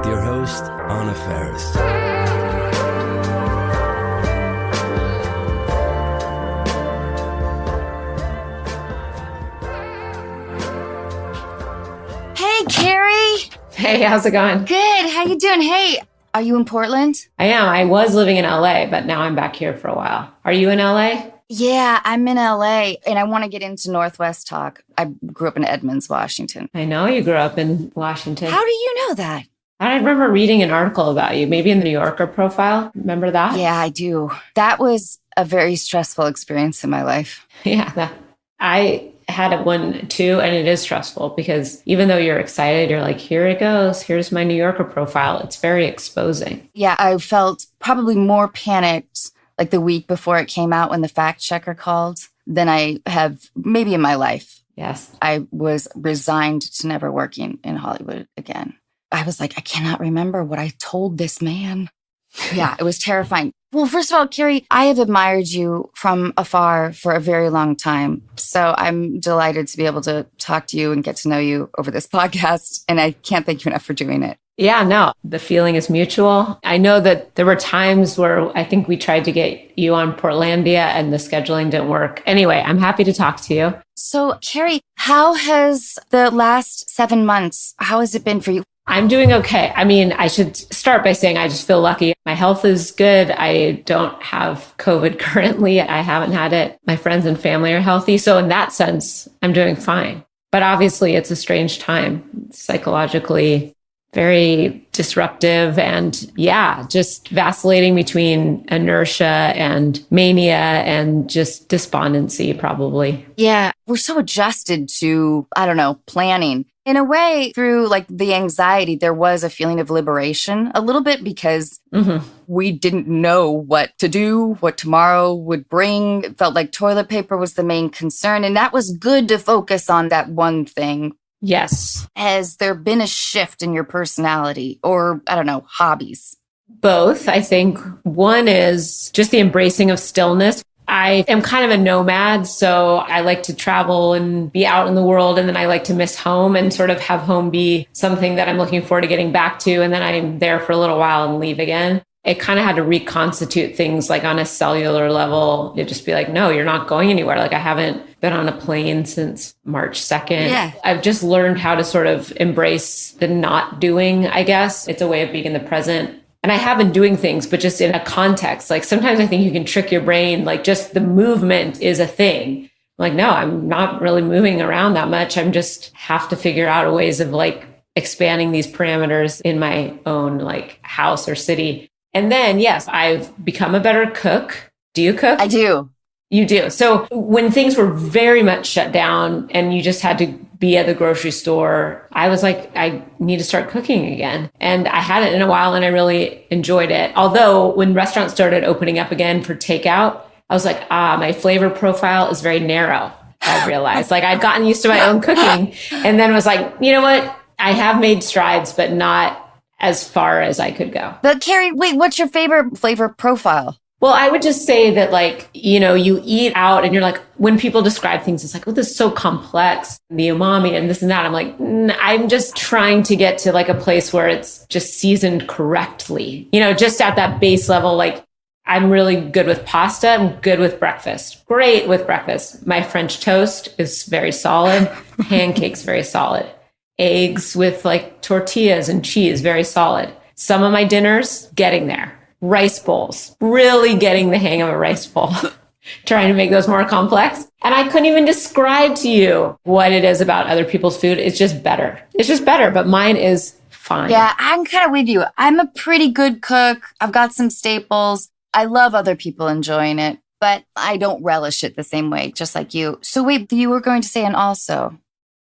your host, Anna Faris. Hey, Carrie. Hey, how's it going? Good. How you doing? Hey, are you in Portland? I am. I was living in LA, but now I'm back here for a while. Are you in LA? Yeah, I'm in LA, and I want to get into Northwest talk. I grew up in Edmonds, Washington. I know you grew up in Washington. How do you know that? I remember reading an article about you, maybe in the New Yorker profile. Remember that? Yeah, I do. That was a very stressful experience in my life. Yeah, I had one too, and it is stressful because even though you're excited, you're like, here it goes. Here's my New Yorker profile. It's very exposing. Yeah, I felt probably more panicked like the week before it came out when the fact checker called than I have maybe in my life. Yes. I was resigned to never working in Hollywood again. I was like, I cannot remember what I told this man. Yeah, it was terrifying. Well, first of all, Carrie, I have admired you from afar for a very long time. So I'm delighted to be able to talk to you and get to know you over this podcast. And I can't thank you enough for doing it. Yeah, no, the feeling is mutual. I know that there were times where I think we tried to get you on Portlandia and the scheduling didn't work. Anyway, I'm happy to talk to you. So, Carrie, how has the last 7 months, how has it been for you? I'm doing okay. I mean, I should start by saying I just feel lucky. My health is good. I don't have COVID currently. I haven't had it. My friends and family are healthy. So in that sense, I'm doing fine. But obviously, it's a strange time, psychologically very disruptive and just vacillating between inertia and mania and just despondency, probably. Yeah, we're so adjusted to, planning. In a way, through like the anxiety, there was a feeling of liberation a little bit because we didn't know what to do, what tomorrow would bring. It felt like toilet paper was the main concern. And that was good to focus on that one thing. Yes. Has there been a shift in your personality or, hobbies? Both, I think. One is just the embracing of stillness. I am kind of a nomad, so I like to travel and be out in the world, and then I like to miss home and sort of have home be something that I'm looking forward to getting back to, and then I'm there for a little while and leave again. It kind of had to reconstitute things like on a cellular level. It'd just be like, no, you're not going anywhere. Like I haven't been on a plane since March 2nd. Yeah. I've just learned how to sort of embrace the not doing, I guess. It's a way of being in the present. And I have been doing things, but just in a context. Like sometimes I think you can trick your brain, like just the movement is a thing. Like, no, I'm not really moving around that much. I'm just have to figure out ways of like expanding these parameters in my own like house or city. And then, yes, I've become a better cook. Do you cook? I do. You do. So when things were very much shut down and you just had to be at the grocery store, I was like, I need to start cooking again. And I hadn't in a while and I really enjoyed it. Although when restaurants started opening up again for takeout, I was like, my flavor profile is very narrow. I realized like I'd gotten used to my own cooking and then was like, you know what? I have made strides, but not as far as I could go. But Carrie, wait, what's your favorite flavor profile? Well, I would just say that like, you eat out and you're like, when people describe things, it's like, oh, this is so complex, the umami and this and that. I'm like, I'm just trying to get to like a place where it's just seasoned correctly, just at that base level. Like I'm really good with pasta. I'm good with breakfast. Great with breakfast. My French toast is very solid. Pancakes, very solid. Eggs with like tortillas and cheese, very solid. Some of my dinners, getting there. Rice bowls, really getting the hang of a rice bowl, trying to make those more complex. And I couldn't even describe to you what it is about other people's food. It's just better. It's just better, but mine is fine. Yeah, I'm kind of with you. I'm a pretty good cook. I've got some staples. I love other people enjoying it, but I don't relish it the same way, just like you. So wait, you were going to say, and also...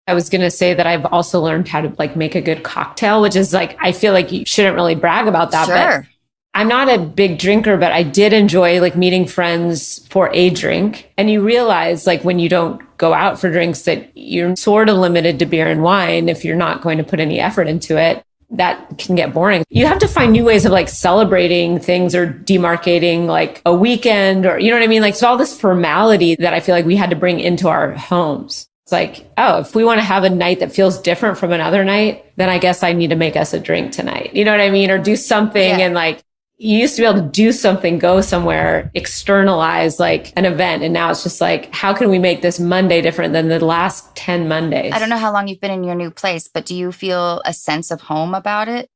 I was going to say that I've also learned how to like make a good cocktail, which is like, I feel like you shouldn't really brag about that. Sure. But I'm not a big drinker, but I did enjoy like meeting friends for a drink. And you realize like when you don't go out for drinks that you're sort of limited to beer and wine if you're not going to put any effort into it. That can get boring. You have to find new ways of like celebrating things or demarcating like a weekend or, you know what I mean? Like, so all this formality that I feel like we had to bring into our homes. It's like, oh, if we want to have a night that feels different from another night, then I guess I need to make us a drink tonight. You know what I mean? Or do something. And like, you used to be able to do something, go somewhere, externalize like an event. And now it's just like, how can we make this Monday different than the last 10 Mondays? I don't know how long you've been in your new place, but do you feel a sense of home about it?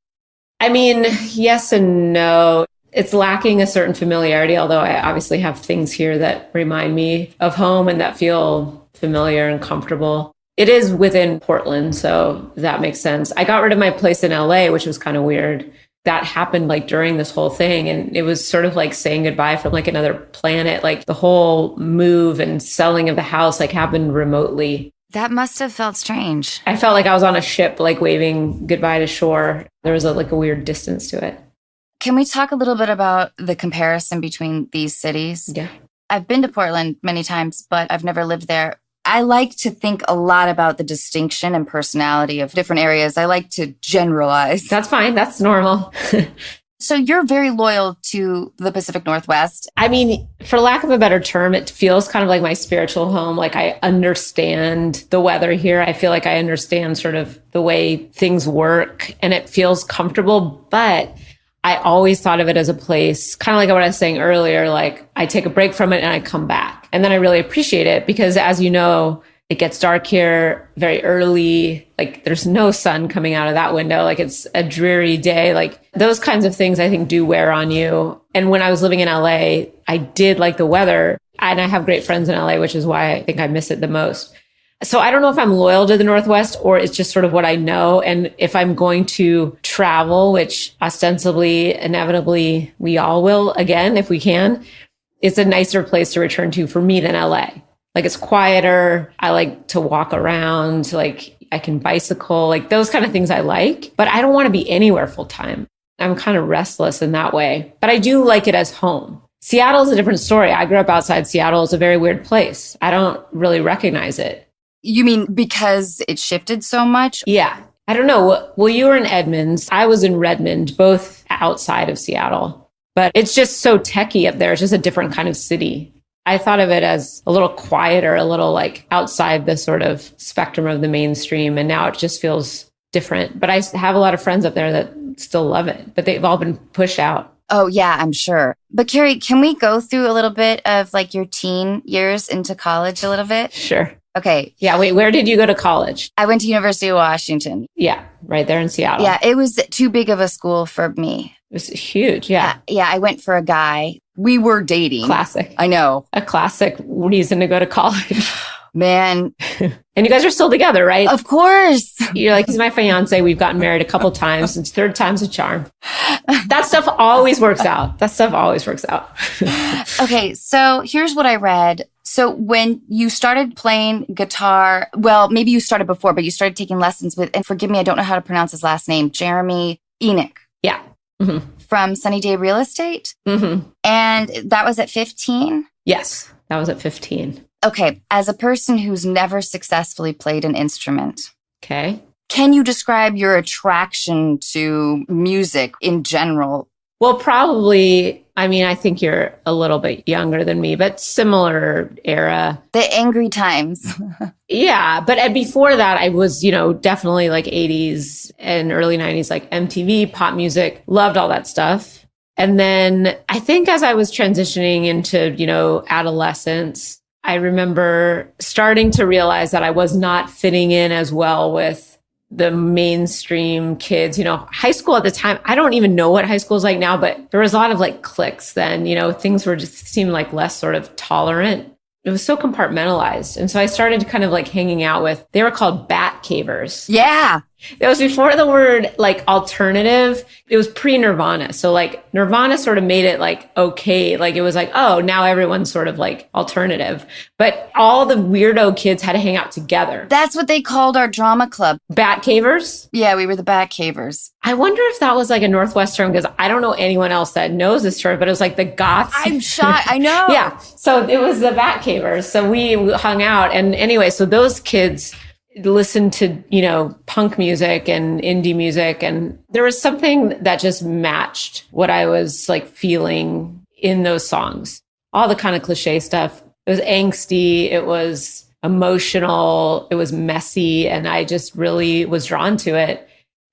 I mean, yes and no. It's lacking a certain familiarity, although I obviously have things here that remind me of home and that feel familiar and comfortable. It is within Portland, so that makes sense. I got rid of my place in LA, which was kind of weird. That happened like during this whole thing. And it was sort of like saying goodbye from like another planet. Like the whole move and selling of the house like happened remotely. That must have felt strange. I felt like I was on a ship, like waving goodbye to shore. There was like a weird distance to it. Can we talk a little bit about the comparison between these cities? Yeah. I've been to Portland many times, but I've never lived there. I like to think a lot about the distinction and personality of different areas. I like to generalize. That's fine. That's normal. So you're very loyal to the Pacific Northwest. I mean, for lack of a better term, it feels kind of like my spiritual home. Like I understand the weather here. I feel like I understand sort of the way things work and it feels comfortable. But I always thought of it as a place, kind of like what I was saying earlier, like I take a break from it and I come back. And then I really appreciate it because as you know, it gets dark here very early. Like there's no sun coming out of that window. Like it's a dreary day. Like those kinds of things I think do wear on you. And when I was living in LA, I did like the weather and I have great friends in LA, which is why I think I miss it the most. So I don't know if I'm loyal to the Northwest or it's just sort of what I know. And if I'm going to travel, which ostensibly, inevitably, we all will again, if we can, it's a nicer place to return to for me than LA. Like it's quieter. I like to walk around. Like I can bicycle, like those kind of things I like, but I don't want to be anywhere full time. I'm kind of restless in that way, but I do like it as home. Seattle is a different story. I grew up outside Seattle. It's a very weird place. I don't really recognize it. You mean because it shifted so much? Yeah. I don't know. Well, you were in Edmonds. I was in Redmond, both outside of Seattle. But it's just so techie up there. It's just a different kind of city. I thought of it as a little quieter, a little like outside the sort of spectrum of the mainstream. And now it just feels different. But I have a lot of friends up there that still love it, but they've all been pushed out. Oh, yeah, I'm sure. But Carrie, can we go through a little bit of like your teen years into college a little bit? Sure. Okay. Yeah. Wait, where did you go to college? I went to University of Washington. Yeah. Right there in Seattle. Yeah. It was too big of a school for me. It was huge. Yeah. Yeah. I went for a guy. We were dating. Classic. I know. A classic reason to go to college. Man. And you guys are still together, right? Of course. You're like, he's my fiance. We've gotten married a couple times. It's third time's a charm. That stuff always works out. Okay. So here's what I read. So when you started playing guitar, well, maybe you started before, but you started taking lessons with, and forgive me, I don't know how to pronounce his last name, Jeremy Enoch. Yeah. Mm-hmm. From Sunny Day Real Estate. Mm-hmm. And that was at 15? Yes. That was at 15. Okay. As a person who's never successfully played an instrument. Okay. Can you describe your attraction to music in general? Well, probably, I mean, I think you're a little bit younger than me, but similar era. The angry times. Yeah. But before that, I was, definitely like 80s and early 90s, like MTV, pop music, loved all that stuff. And then I think as I was transitioning into, adolescence, I remember starting to realize that I was not fitting in as well with the mainstream kids, high school at the time. I don't even know what high school is like now, but there was a lot of like cliques then, things were just seemed like less sort of tolerant. It was so compartmentalized. And so I started kind of like hanging out with, they were called bat cavers. Yeah. It was before the word like alternative. It was pre-Nirvana. So like Nirvana sort of made it like okay. Like it was like, oh, now everyone's sort of like alternative. But all the weirdo kids had to hang out together. That's what they called our drama club. Bat cavers? Yeah, we were the bat cavers. I wonder if that was like a Northwest term because I don't know anyone else that knows this term, but it was like the goths. I'm shocked. I know. Yeah. So it was the bat cavers. So we hung out. And anyway, so those kids listened to, punk music and indie music. And there was something that just matched what I was like feeling in those songs. All the kind of cliche stuff. It was angsty. It was emotional. It was messy. And I just really was drawn to it.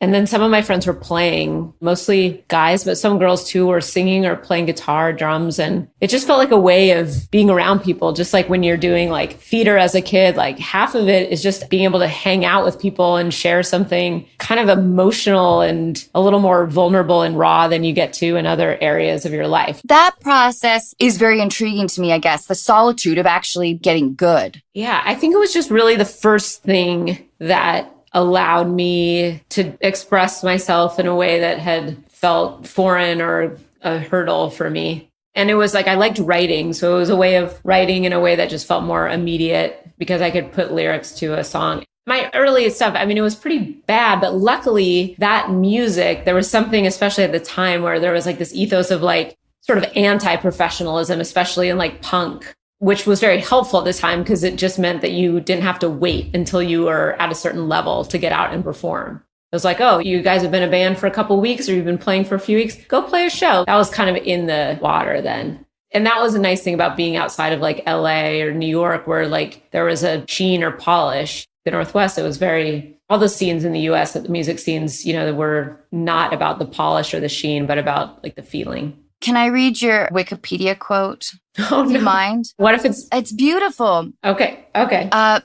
And then some of my friends were playing, mostly guys, but some girls too were singing or playing guitar, drums. And it just felt like a way of being around people. Just like when you're doing like theater as a kid, like half of it is just being able to hang out with people and share something kind of emotional and a little more vulnerable and raw than you get to in other areas of your life. That process is very intriguing to me, I guess, the solitude of actually getting good. Yeah, I think it was just really the first thing that allowed me to express myself in a way that had felt foreign or a hurdle for me. And it was like, I liked writing. So it was a way of writing in a way that just felt more immediate because I could put lyrics to a song. My early stuff, I mean, it was pretty bad, but luckily that music, there was something, especially at the time, where there was like this ethos of like sort of anti-professionalism, especially in like punk, which was very helpful at the time because it just meant that you didn't have to wait until you were at a certain level to get out and perform. It was like, oh, you guys have been a band for a couple of weeks or you've been playing for a few weeks, go play a show. That was kind of in the water then. And that was a nice thing about being outside of like LA or New York, where like there was a sheen or polish. The Northwest, it was very, all the scenes in the US, the music scenes, you know, were not about the polish or the sheen, but about like the feeling. Can I read your Wikipedia quote? Oh, Do you mind? What if it's... It's beautiful. Okay.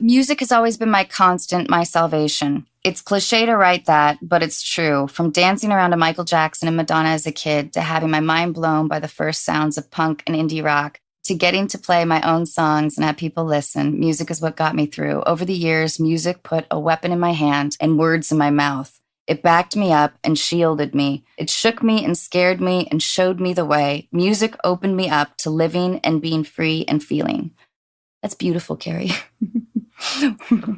Music has always been my constant, my salvation. It's cliche to write that, but it's true. From dancing around to Michael Jackson and Madonna as a kid, to having my mind blown by the first sounds of punk and indie rock, to getting to play my own songs and have people listen, music is what got me through. Over the years, music put a weapon in my hand and words in my mouth. It backed me up and shielded me. It shook me and scared me and showed me the way. Music opened me up to living and being free and feeling. That's beautiful, Carrie.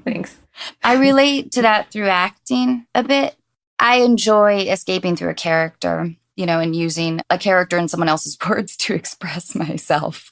Thanks. I relate to that through acting a bit. I enjoy escaping through a character, you know, and using a character in someone else's words to express myself.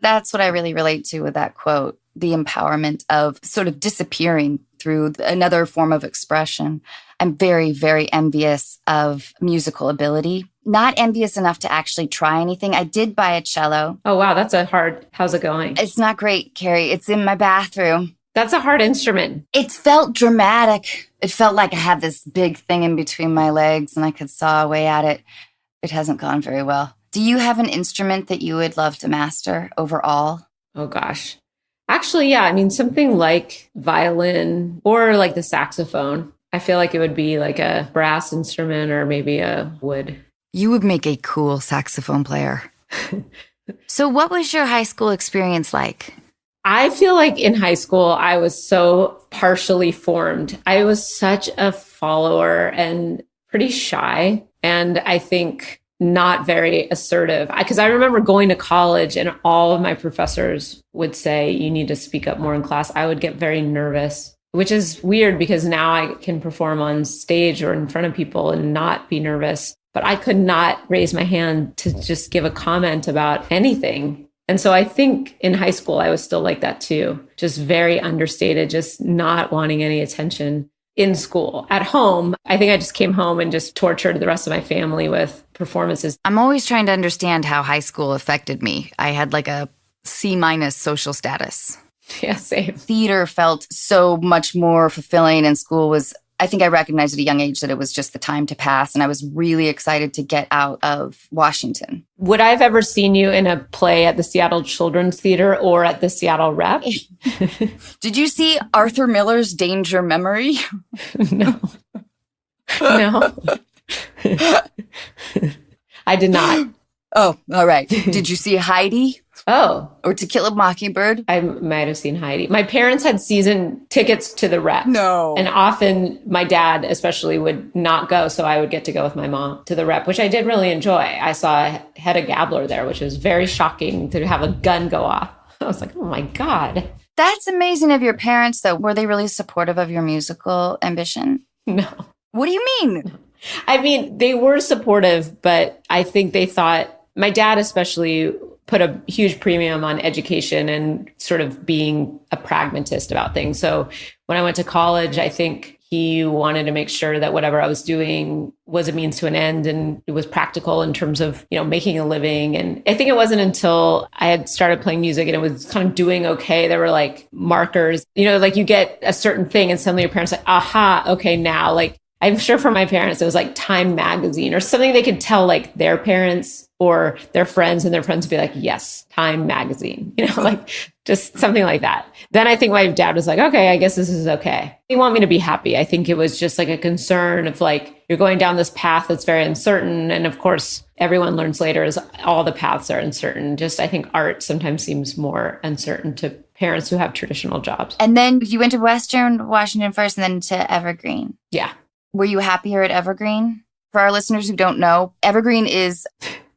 That's what I really relate to with that quote, the empowerment of sort of disappearing through another form of expression. I'm very, very envious of musical ability. Not envious enough to actually try anything. I did buy a cello. Oh, wow. That's a hard, how's it going? It's not great, Carrie. It's in my bathroom. That's a hard instrument. It felt dramatic. It felt like I had this big thing in between my legs and I could saw away at it. It hasn't gone very well. Do you have an instrument that you would love to master overall? Oh, gosh. Actually, yeah. I mean, something like violin or like the saxophone. I feel like it would be like a brass instrument or maybe a wood. You would make a cool saxophone player. So what was your high school experience like? I feel like in high school, I was so partially formed. I was such a follower and pretty shy. And I think not very assertive. Because I remember going to college and all of my professors would say, you need to speak up more in class. I would get very nervous, which is weird because now I can perform on stage or in front of people and not be nervous. But I could not raise my hand to just give a comment about anything. And so I think in high school, I was still like that too, just very understated, just not wanting any attention in school. At home, I think I just came home and just tortured the rest of my family with performances. I'm always trying to understand how high school affected me. I had like a C- social status. Yeah, same. Theater felt so much more fulfilling, and school was, I think I recognized at a young age that it was just the time to pass, and I was really excited to get out of Washington. Would I have ever seen you in a play at the Seattle Children's Theater or at the Seattle Rep? Did you see Arthur Miller's Danger Memory? No. No. I did not. Oh, all right. Did you see Heidi? Oh. Or To Kill a Mockingbird? I might have seen Heidi. My parents had season tickets to the Rep. No. And often my dad especially would not go, so I would get to go with my mom to the Rep, which I did really enjoy. I saw Hedda Gabler there, which was very shocking to have a gun go off. I was like, oh my God. That's amazing of your parents, though. Were they really supportive of your musical ambition? No. What do you mean? I mean, they were supportive, but I think they thought, my dad especially put a huge premium on education and sort of being a pragmatist about things. So when I went to college, I think he wanted to make sure that whatever I was doing was a means to an end and it was practical in terms of, making a living. And I think it wasn't until I had started playing music and it was kind of doing okay. There were like markers, like you get a certain thing and suddenly your parents are like, aha, okay, now like, I'm sure for my parents, it was like Time magazine or something they could tell like their parents or their friends, and their friends would be like, yes, Time magazine, like just something like that. Then I think my dad was like, okay, I guess this is okay. They want me to be happy. I think it was just like a concern of like, you're going down this path that's very uncertain. And of course, everyone learns later is all the paths are uncertain. Just, I think art sometimes seems more uncertain to parents who have traditional jobs. And then you went to Western Washington first and then to Evergreen. Yeah. Were you happier at Evergreen? For our listeners who don't know, Evergreen is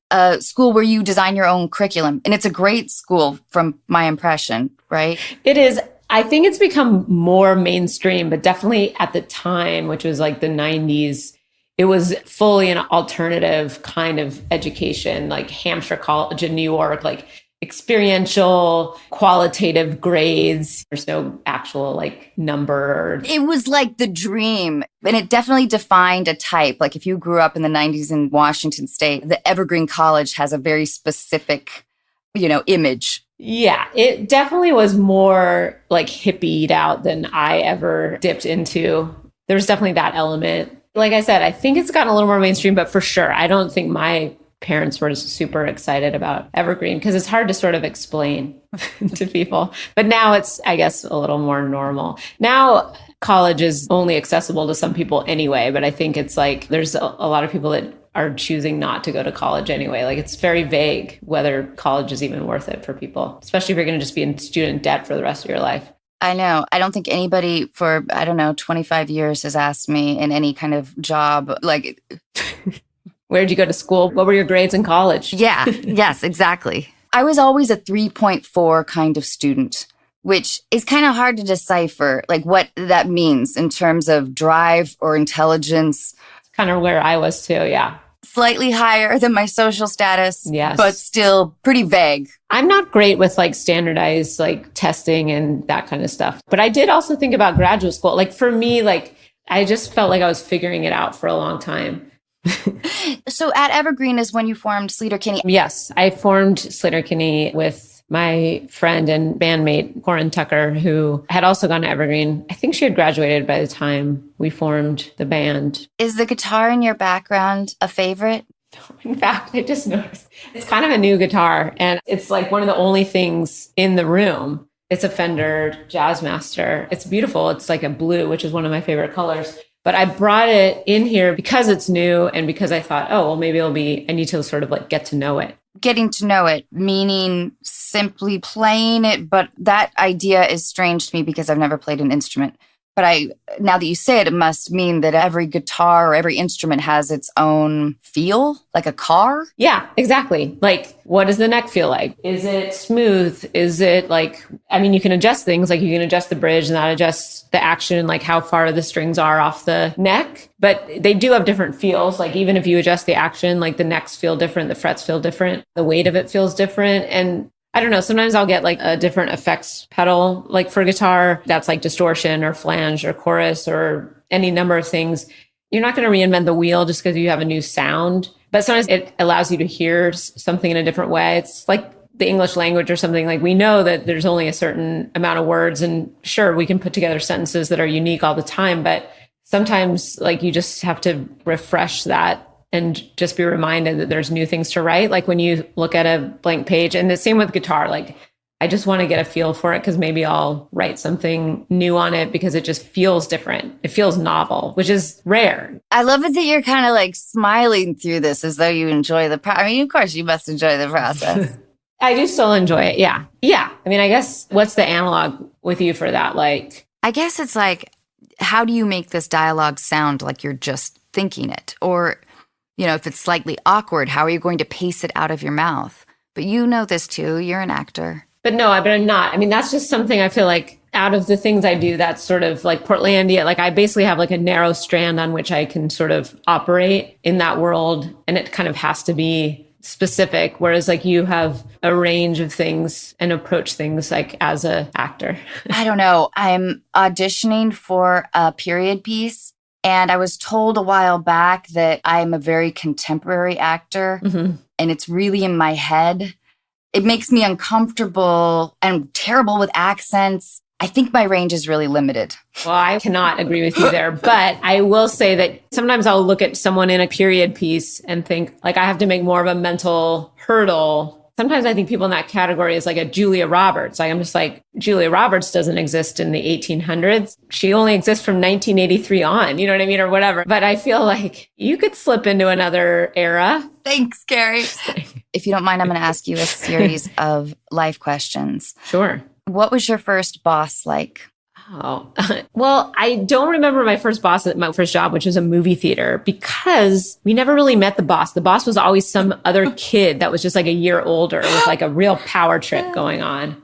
a school where you design your own curriculum. And it's a great school from my impression, right? It is. I think it's become more mainstream, but definitely at the time, which was like the 90s, it was fully an alternative kind of education, like Hampshire College in New York, like experiential, qualitative grades. There's no actual like number. It was like the dream. And it definitely defined a type. Like if you grew up in the 90s in Washington State, the Evergreen College has a very specific, image. Yeah, it definitely was more like hippied out than I ever dipped into. There's definitely that element. Like I said, I think it's gotten a little more mainstream, but for sure, I don't think my parents were super excited about Evergreen because it's hard to sort of explain to people. But now it's, I guess, a little more normal. Now college is only accessible to some people anyway, but I think it's like there's a lot of people that are choosing not to go to college anyway. Like it's very vague whether college is even worth it for people, especially if you're going to just be in student debt for the rest of your life. I know. I don't think anybody for, 25 years has asked me in any kind of job, like... Where did you go to school? What were your grades in college? Yeah. Yes, exactly. I was always a 3.4 kind of student, which is kind of hard to decipher, like what that means in terms of drive or intelligence. It's kind of where I was too, yeah. Slightly higher than my social status, yes, but still pretty vague. I'm not great with like standardized like testing and that kind of stuff. But I did also think about graduate school. Like for me, like I just felt like I was figuring it out for a long time. So at Evergreen is when you formed Sleater-Kinney. Yes, I formed Sleater-Kinney with my friend and bandmate, Corin Tucker, who had also gone to Evergreen. I think she had graduated by the time we formed the band. Is the guitar in your background a favorite? In fact, I just noticed it's kind of a new guitar and it's like one of the only things in the room. It's a Fender Jazzmaster. It's beautiful. It's like a blue, which is one of my favorite colors. But I brought it in here because it's new and because I thought, oh, well, maybe I need to sort of like get to know it. Getting to know it, meaning simply playing it. But that idea is strange to me because I've never played an instrument. But now that you say it, it must mean that every guitar or every instrument has its own feel, like a car. Yeah, exactly. Like, what does the neck feel like? Is it smooth? Is it like, you can adjust things, like you can adjust the bridge and that adjusts the action, like how far the strings are off the neck. But they do have different feels. Like even if you adjust the action, like the necks feel different, the frets feel different, the weight of it feels different. And I don't know, sometimes I'll get like a different effects pedal, like for guitar, that's like distortion or flange or chorus or any number of things. You're not going to reinvent the wheel just because you have a new sound, but sometimes it allows you to hear something in a different way. It's like the English language or something. Like we know that there's only a certain amount of words and sure, we can put together sentences that are unique all the time, but sometimes like you just have to refresh that and just be reminded that there's new things to write. Like when you look at a blank page, and the same with guitar, like I just want to get a feel for it because maybe I'll write something new on it because it just feels different. It feels novel, which is rare. I love it that you're kind of like smiling through this as though you enjoy the process. Of course you must enjoy the process. I do still enjoy it. Yeah. Yeah. I guess what's the analog with you for that? Like, I guess it's like, how do you make this dialogue sound like you're just thinking it? Or if it's slightly awkward, how are you going to pace it out of your mouth? But you know this too. You're an actor. But I'm not. That's just something I feel like out of the things I do, that's sort of like Portlandia. Like I basically have like a narrow strand on which I can sort of operate in that world. And it kind of has to be specific, whereas like you have a range of things and approach things like as a actor. I don't know. I'm auditioning for a period piece, and I was told a while back that I'm a very contemporary actor, and it's really in my head. It makes me uncomfortable and terrible with accents. I think my range is really limited. Well, I cannot agree with you there, but I will say that sometimes I'll look at someone in a period piece and think like I have to make more of a mental hurdle. Sometimes I think people in that category is like a Julia Roberts. Like I'm just like, Julia Roberts doesn't exist in the 1800s. She only exists from 1983 on, you know what I mean? Or whatever. But I feel like you could slip into another era. Thanks, Carrie. If you don't mind, I'm going to ask you a series of life questions. Sure. What was your first boss like? Oh, well, I don't remember my first boss at my first job, which was a movie theater, because we never really met the boss. The boss was always some other kid that was just like a year older with like a real power trip going on.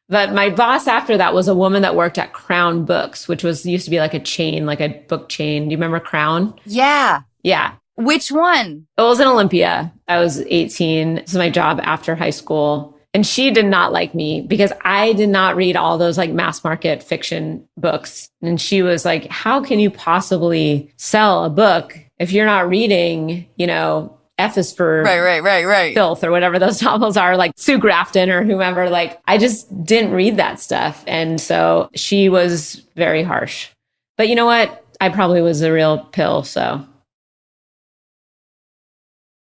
But my boss after that was a woman that worked at Crown Books, which used to be like a chain, like a book chain. Do you remember Crown? Yeah. Yeah. Which one? It was in Olympia. I was 18. This was my job after high school. And she did not like me because I did not read all those like mass market fiction books. And she was like, how can you possibly sell a book if you're not reading, you know, F is for right. filth or whatever those novels are, like Sue Grafton or whomever. Like I just didn't read that stuff. And so she was very harsh. But you know what? I probably was a real pill. So.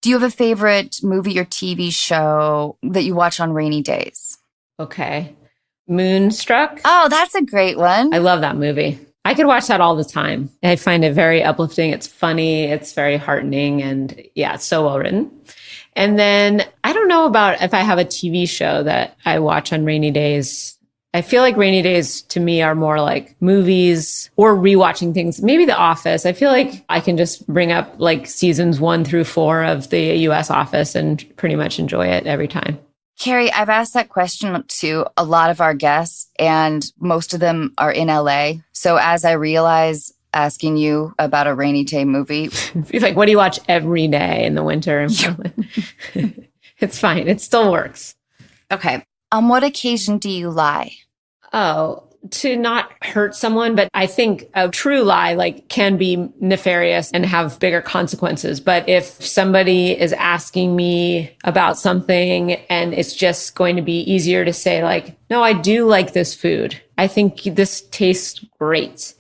Do you have a favorite movie or TV show that you watch on rainy days? Okay. Moonstruck. Oh, that's a great one. I love that movie. I could watch that all the time. I find it very uplifting. It's funny. It's very heartening. And yeah, it's so well written. And then I don't know about if I have a TV show that I watch on rainy days. I feel like rainy days to me are more like movies or rewatching things. Maybe The Office. I feel like I can just bring up like seasons 1 through 4 of the US Office and pretty much enjoy it every time. Carrie, I've asked that question to a lot of our guests, and most of them are in LA. So as I realize asking you about a rainy day movie. Like, what do you watch every day in the winter in Portland? It's fine. It still works. Okay. On what occasion do you lie? Oh, to not hurt someone. But I think a true lie like can be nefarious and have bigger consequences. But if somebody is asking me about something and it's just going to be easier to say like, no, I do like this food. I think this tastes great.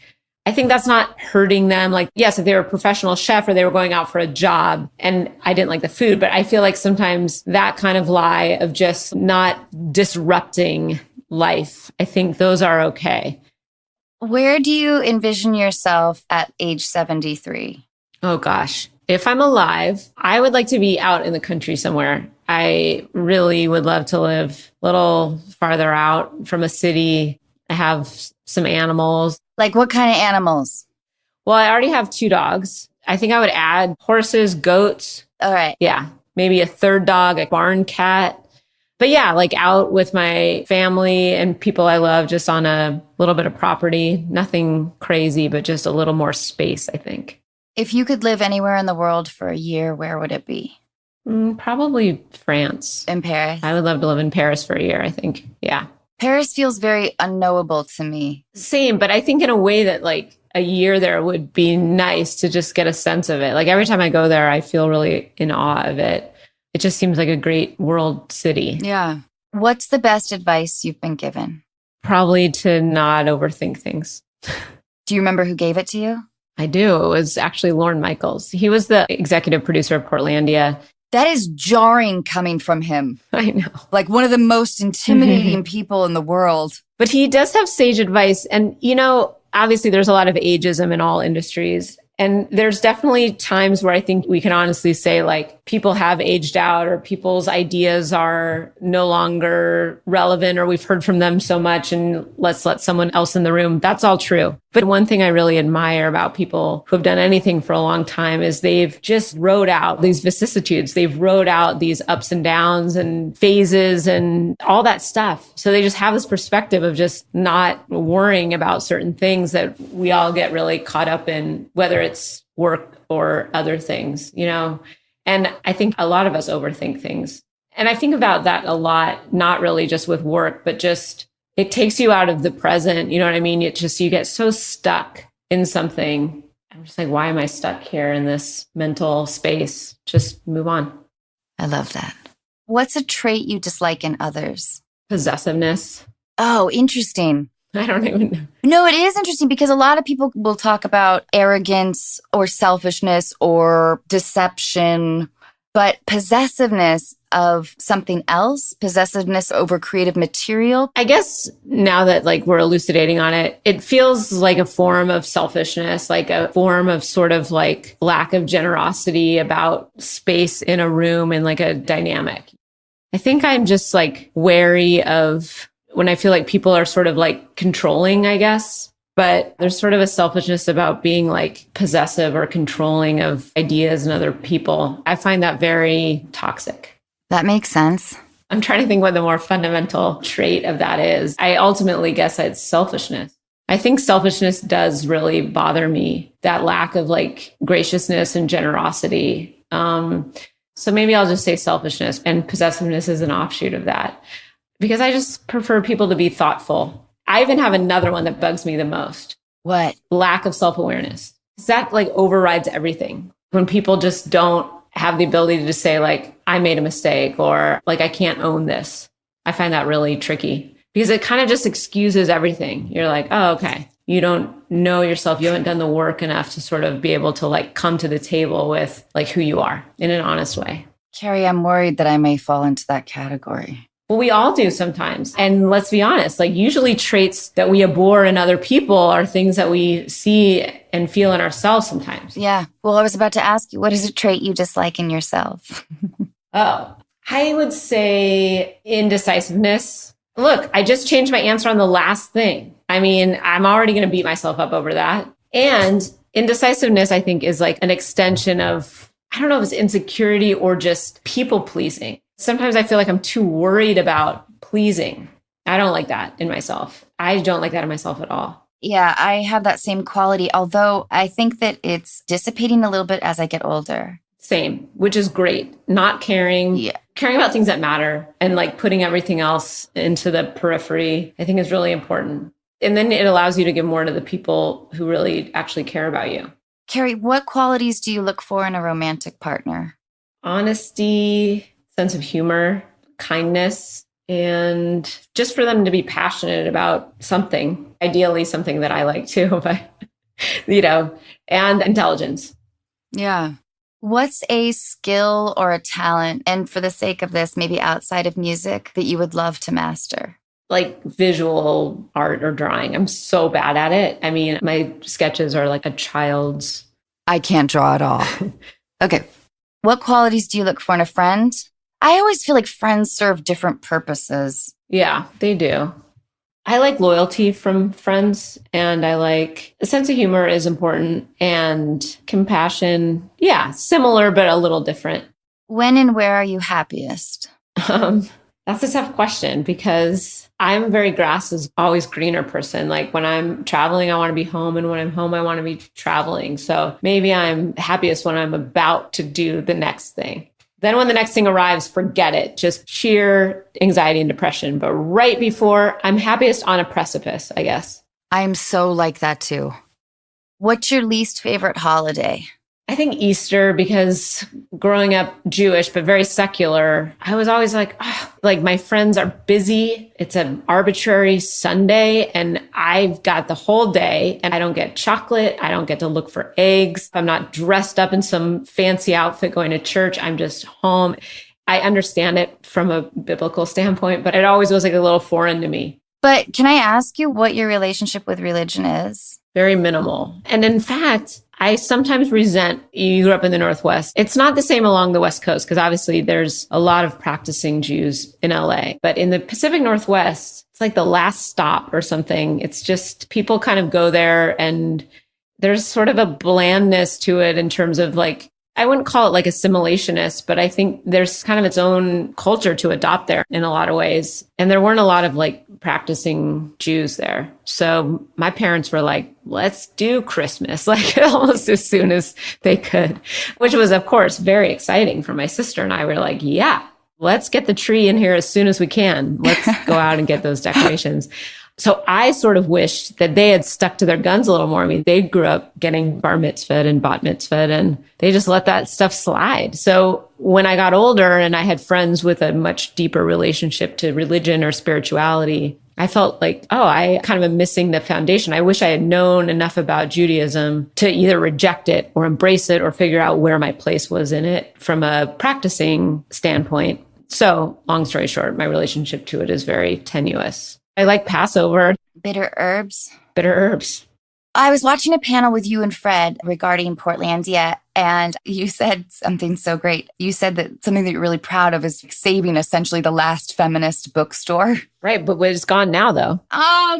I think that's not hurting them. Like, yes, if they were a professional chef or they were going out for a job and I didn't like the food, but I feel like sometimes that kind of lie of just not disrupting life, I think those are okay. Where do you envision yourself at age 73? Oh gosh. If I'm alive, I would like to be out in the country somewhere. I really would love to live a little farther out from a city. I have some animals. Like what kind of animals? Well, I already have 2 dogs. I think I would add horses, goats. All right. Yeah. Maybe a 3rd dog, a barn cat. But yeah, like out with my family and people I love, just on a little bit of property. Nothing crazy, but just a little more space, I think. If you could live anywhere in the world for a year, where would it be? Probably France. In Paris? I would love to live in Paris for a year, I think. Yeah. Paris feels very unknowable to me. Same, but I think in a way that like a year there would be nice to just get a sense of it. Like every time I go there, I feel really in awe of it. It just seems like a great world city. Yeah. What's the best advice you've been given? Probably to not overthink things. Do you remember who gave it to you? I do. It was actually Lorne Michaels. He was the executive producer of Portlandia. That is jarring coming from him. I know. Like one of the most intimidating people in the world. But he does have sage advice. And, you know, obviously there's a lot of ageism in all industries. And there's definitely times where I think we can honestly say like people have aged out or people's ideas are no longer relevant or we've heard from them so much and let's let someone else in the room. That's all true. But one thing I really admire about people who have done anything for a long time is they've just rode out these vicissitudes. They've rode out these ups and downs and phases and all that stuff. So they just have this perspective of just not worrying about certain things that we all get really caught up in, whether it's work or other things, you know? And I think a lot of us overthink things. And I think about that a lot, not really just with work, but just it takes you out of the present. You know what I mean? It just, you get so stuck in something. I'm just like, why am I stuck here in this mental space? Just move on. I love that. What's a trait you dislike in others? Possessiveness. Oh, interesting. I don't even know. No, it is interesting because a lot of people will talk about arrogance or selfishness or deception, but possessiveness of something else, possessiveness over creative material. I guess now that like we're elucidating on it, it feels like a form of selfishness, like a form of sort of like lack of generosity about space in a room and like a dynamic. I think I'm just like wary of when I feel like people are sort of like controlling, I guess. But there's sort of a selfishness about being like possessive or controlling of ideas and other people. I find that very toxic. That makes sense. I'm trying to think what the more fundamental trait of that is. I ultimately guess it's selfishness. I think selfishness does really bother me, that lack of like graciousness and generosity. So maybe I'll just say selfishness, and possessiveness is an offshoot of that, because I just prefer people to be thoughtful. I even have another one that bugs me the most. What? Lack of self-awareness. That like overrides everything. When people just don't have the ability to say like, I made a mistake, or like, I can't own this. I find that really tricky because it kind of just excuses everything. You're like, oh, okay. You don't know yourself. You haven't done the work enough to sort of be able to like come to the table with like who you are in an honest way. Carrie, I'm worried that I may fall into that category. Well, we all do sometimes. And let's be honest, like usually traits that we abhor in other people are things that we see and feel in ourselves sometimes. Yeah. Well, I was about to ask you, what is a trait you dislike in yourself? Oh, I would say indecisiveness. Look, I just changed my answer on the last thing. I mean, I'm already going to beat myself up over that. And indecisiveness, I think, is like an extension of, I don't know if it's insecurity or just people pleasing. Sometimes I feel like I'm too worried about pleasing. I don't like that in myself. I don't like that in myself at all. Yeah, I have that same quality, although I think that it's dissipating a little bit as I get older. Same, which is great. Not caring, caring about things that matter and like putting everything else into the periphery, I think is really important. And then it allows you to give more to the people who really actually care about you. Carrie, what qualities do you look for in a romantic partner? Honesty, sense of humor, kindness, and just for them to be passionate about something, ideally something that I like too, but, you know, and intelligence. Yeah. What's a skill or a talent, and for the sake of this, maybe outside of music, that you would love to master? Like visual art or drawing. I'm so bad at it. I mean, my sketches are like a child's. I can't draw at all. Okay. What qualities do you look for in a friend? I always feel like friends serve different purposes. Yeah, they do. I like loyalty from friends, and I like a sense of humor is important, and compassion. Yeah, similar, but a little different. When and where are you happiest? That's a tough question because I'm a very grass is always greener person. Like when I'm traveling, I want to be home. And when I'm home, I want to be traveling. So maybe I'm happiest when I'm about to do the next thing. Then when the next thing arrives, forget it. Just sheer anxiety and depression. But right before, I'm happiest on a precipice, I guess. I'm so like that too. What's your least favorite holiday? I think Easter, because growing up Jewish, but very secular, I was always like, oh, like my friends are busy. It's an arbitrary Sunday and I've got the whole day and I don't get chocolate. I don't get to look for eggs. I'm not dressed up in some fancy outfit going to church. I'm just home. I understand it from a biblical standpoint, but it always was like a little foreign to me. But can I ask you what your relationship with religion is? Very minimal. And in fact, I sometimes resent, you grew up in the Northwest. It's not the same along the West Coast because obviously there's a lot of practicing Jews in LA. But in the Pacific Northwest, it's like the last stop or something. It's just people kind of go there and there's sort of a blandness to it in terms of like I wouldn't call it like assimilationist, but I think there's kind of its own culture to adopt there in a lot of ways. And there weren't a lot of like practicing Jews there. So my parents were like, let's do Christmas, like almost as soon as they could, which was, of course, very exciting for my sister and I. Were like, yeah, let's get the tree in here as soon as we can. Let's go out and get those decorations. So I sort of wish that they had stuck to their guns a little more. I mean, they grew up getting bar mitzvahed and bat mitzvahed, and they just let that stuff slide. So when I got older and I had friends with a much deeper relationship to religion or spirituality, I felt like, oh, I kind of am missing the foundation. I wish I had known enough about Judaism to either reject it or embrace it or figure out where my place was in it from a practicing standpoint. So long story short, my relationship to it is very tenuous. I like Passover. Bitter herbs. Bitter herbs. I was watching a panel with you and Fred regarding Portlandia, and you said something so great. You said that something that you're really proud of is saving essentially the last feminist bookstore. Right, but it's gone now, though. Oh,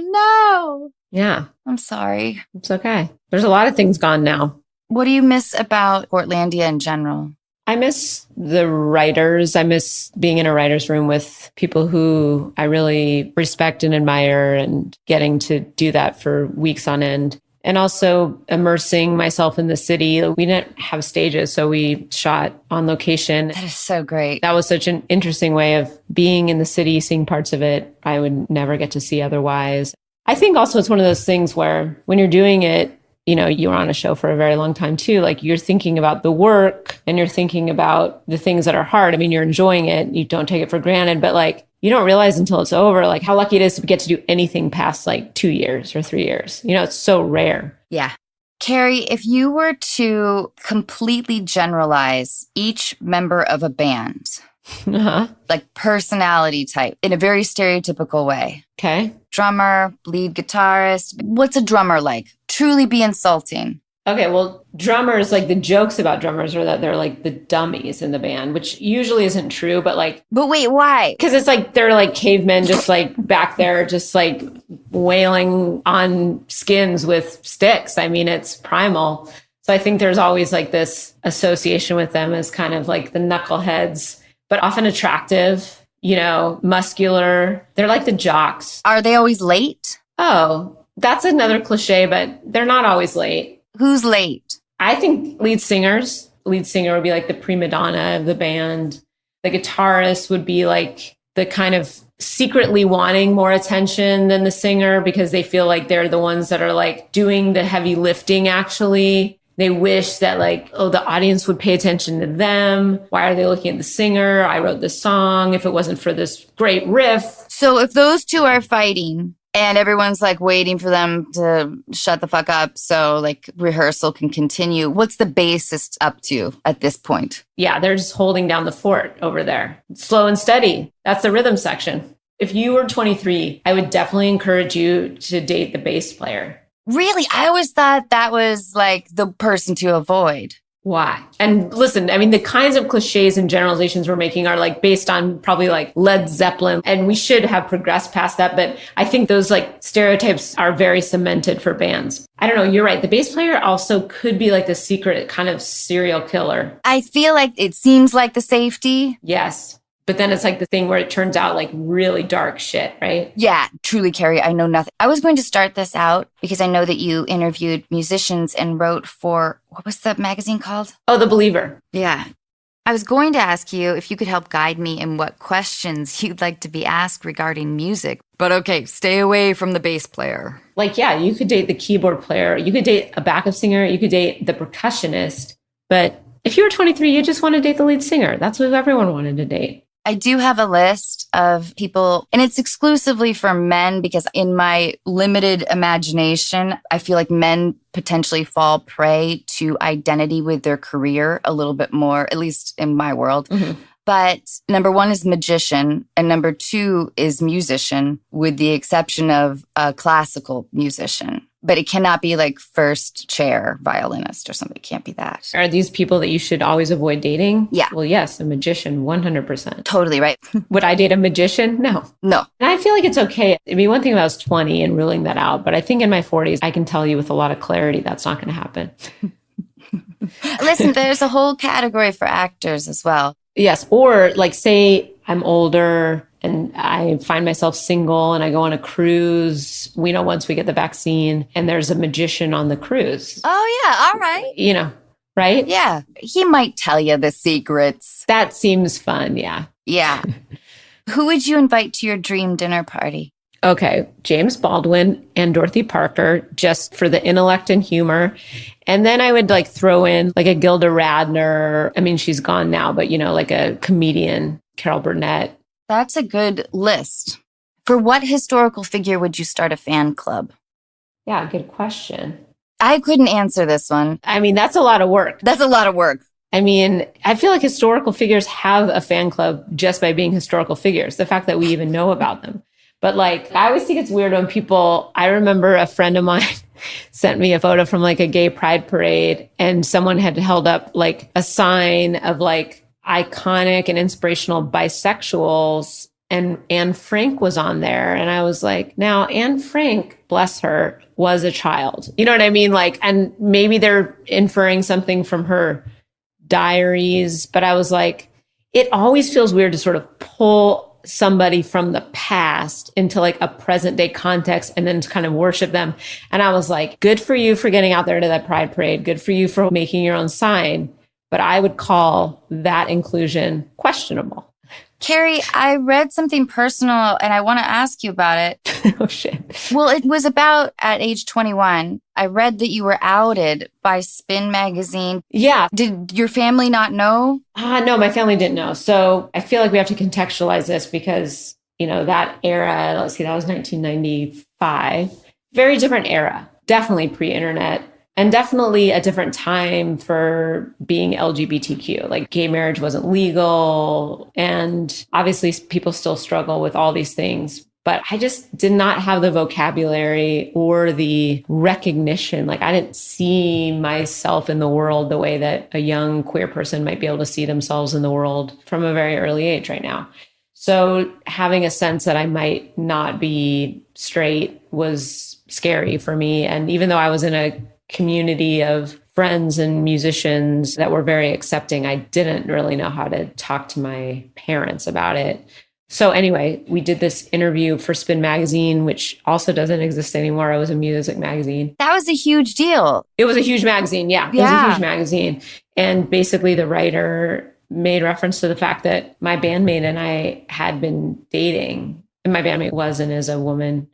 no. Yeah. I'm sorry. It's okay. There's a lot of things gone now. What do you miss about Portlandia in general? I miss the writers. I miss being in a writer's room with people who I really respect and admire and getting to do that for weeks on end. And also immersing myself in the city. We didn't have stages, so we shot on location. That is so great. That was such an interesting way of being in the city, seeing parts of it I would never get to see otherwise. I think also it's one of those things where when you're doing it, you know, you were on a show for a very long time too. Like you're thinking about the work and you're thinking about the things that are hard. I mean, you're enjoying it. You don't take it for granted, but like you don't realize until it's over, like how lucky it is to get to do anything past like 2 years or 3 years. You know, it's so rare. Yeah. Carrie, if you were to completely generalize each member of a band, like personality type in a very stereotypical way. Okay. Drummer, lead guitarist. What's a drummer like? Truly be insulting. Okay, well, drummers, like the jokes about drummers are that they're like the dummies in the band, which usually isn't true, but like... But wait, why? Because it's like they're like cavemen just like back there, just like wailing on skins with sticks. I mean, it's primal. So I think there's always like this association with them as kind of like the knuckleheads, but often attractive, you know, muscular. They're like the jocks. Are they always late? Oh, that's another cliche, but they're not always late. Who's late? I think lead singer would be like the prima donna of the band. The guitarist would be like the kind of secretly wanting more attention than the singer because they feel like they're the ones that are like doing the heavy lifting actually. They wish that like, oh, the audience would pay attention to them. Why are they looking at the singer? I wrote this song. If it wasn't for this great riff. So if those two are fighting and everyone's like waiting for them to shut the fuck up so like rehearsal can continue, what's the bassist up to at this point? Yeah, they're just holding down the fort over there. Slow and steady. That's the rhythm section. If you were 23, I would definitely encourage you to date the bass player. Really? I always thought that was like the person to avoid. Why? And listen, I mean, the kinds of cliches and generalizations we're making are like based on probably like Led Zeppelin, and we should have progressed past that. But I think those like stereotypes are very cemented for bands. I don't know. You're right. The bass player also could be like the secret kind of serial killer. I feel like it seems like the safety. Yes. But then it's like the thing where it turns out like really dark shit, right? Yeah, truly, Carrie, I know nothing. I was going to start this out because I know that you interviewed musicians and wrote for, what was the magazine called? Oh, The Believer. Yeah. I was going to ask you if you could help guide me in what questions you'd like to be asked regarding music. But okay, stay away from the bass player. Like, yeah, you could date the keyboard player. You could date a backup singer. You could date the percussionist. But if you were 23, you just want to date the lead singer. That's what everyone wanted to date. I do have a list of people, and it's exclusively for men because in my limited imagination, I feel like men potentially fall prey to identity with their career a little bit more, at least in my world. Mm-hmm. But number one is magician, and number two is musician, with the exception of a classical musician. But it cannot be like first chair violinist or something. It can't be that. Are these people that you should always avoid dating? Yeah. Well, yes, a magician, 100%. Totally right. Would I date a magician? No. No. And I feel like it's okay. I mean, one thing if I was 20 and ruling that out, but I think in my 40s, I can tell you with a lot of clarity that's not going to happen. Listen, there's a whole category for actors as well. Yes. Or like, say I'm older and I find myself single and I go on a cruise, once we get the vaccine and there's a magician on the cruise. Oh, yeah. All right. Right? Yeah. He might tell you the secrets. That seems fun. Yeah. Yeah. Who would you invite to your dream dinner party? Okay. James Baldwin and Dorothy Parker, just for the intellect and humor. And then I would like throw in like a Gilda Radner. I mean, she's gone now, but like a comedian, Carol Burnett. That's a good list. For what historical figure would you start a fan club? Yeah, good question. I couldn't answer this one. I mean, that's a lot of work. That's a lot of work. I mean, I feel like historical figures have a fan club just by being historical figures, the fact that we even know about them. But like, I always think it's weird when I remember a friend of mine sent me a photo from like a gay pride parade and someone had held up like a sign of like iconic and inspirational bisexuals and Anne Frank was on there. And I was like, now Anne Frank, bless her, was a child. You know what I mean? Like, and maybe they're inferring something from her diaries, but I was like, it always feels weird to sort of pull somebody from the past into like a present day context and then to kind of worship them. And I was like, good for you for getting out there to that pride parade. Good for you for making your own sign. But I would call that inclusion questionable. Carrie, I read something personal and I want to ask you about it. Oh, shit. Well, it was about at age 21. I read that you were outed by Spin magazine. Yeah. Did your family not know? No, my family didn't know. So I feel like we have to contextualize this because, that era, let's see, that was 1995. Very different era. Definitely pre-internet. And definitely a different time for being LGBTQ. Like gay marriage wasn't legal. And obviously people still struggle with all these things. But I just did not have the vocabulary or the recognition. Like I didn't see myself in the world the way that a young queer person might be able to see themselves in the world from a very early age right now. So having a sense that I might not be straight was scary for me. And even though I was in a community of friends and musicians that were very accepting, I didn't really know how to talk to my parents about it. So anyway, we did this interview for Spin magazine, which also doesn't exist anymore. It was a music magazine. That was a huge deal. It was a huge magazine. Yeah, it was a huge magazine. And basically the writer made reference to the fact that my bandmate and I had been dating, and my bandmate was and is a woman.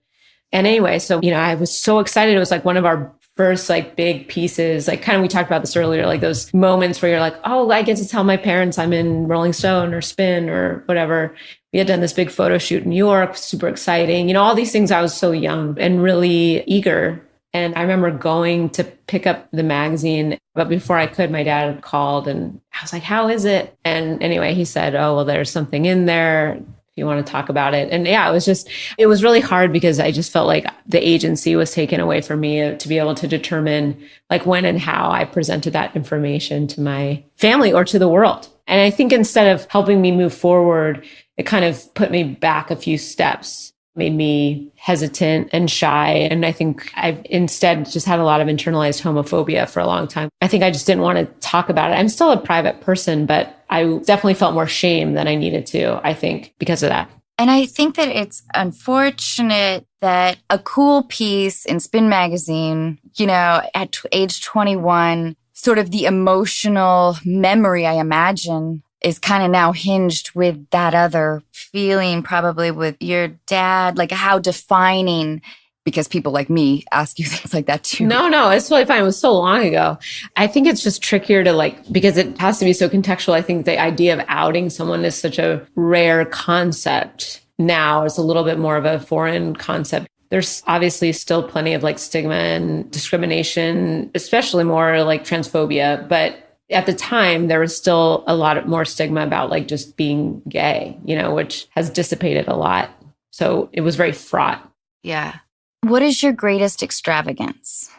And anyway, so, I was so excited. It was like one of our first like big pieces, like kind of, we talked about this earlier, like those moments where you're like, oh, I get to tell my parents I'm in Rolling Stone or Spin or whatever. We had done this big photo shoot in New York, super exciting. All these things. I was so young and really eager. And I remember going to pick up the magazine, but before I could, my dad called and I was like, how is it? And anyway, he said, oh, well, there's something in there. You want to talk about it. And yeah, it was really hard because I just felt like the agency was taken away from me to be able to determine like when and how I presented that information to my family or to the world. And I think instead of helping me move forward, it kind of put me back a few steps, made me hesitant and shy. And I think I've instead just had a lot of internalized homophobia for a long time. I think I just didn't want to talk about it. I'm still a private person, but I definitely felt more shame than I needed to, I think, because of that. And I think that it's unfortunate that a cool piece in Spin magazine, at age 21, sort of the emotional memory, I imagine, is kind of now hinged with that other feeling, probably with your dad, like how defining, because people like me ask you things like that too. No, it's totally fine. It was so long ago. I think it's just trickier to because it has to be so contextual. I think the idea of outing someone is such a rare concept now. It's a little bit more of a foreign concept. There's obviously still plenty of stigma and discrimination, especially more like transphobia. But at the time, there was still a lot more stigma about just being gay, which has dissipated a lot. So it was very fraught. Yeah. What is your greatest extravagance?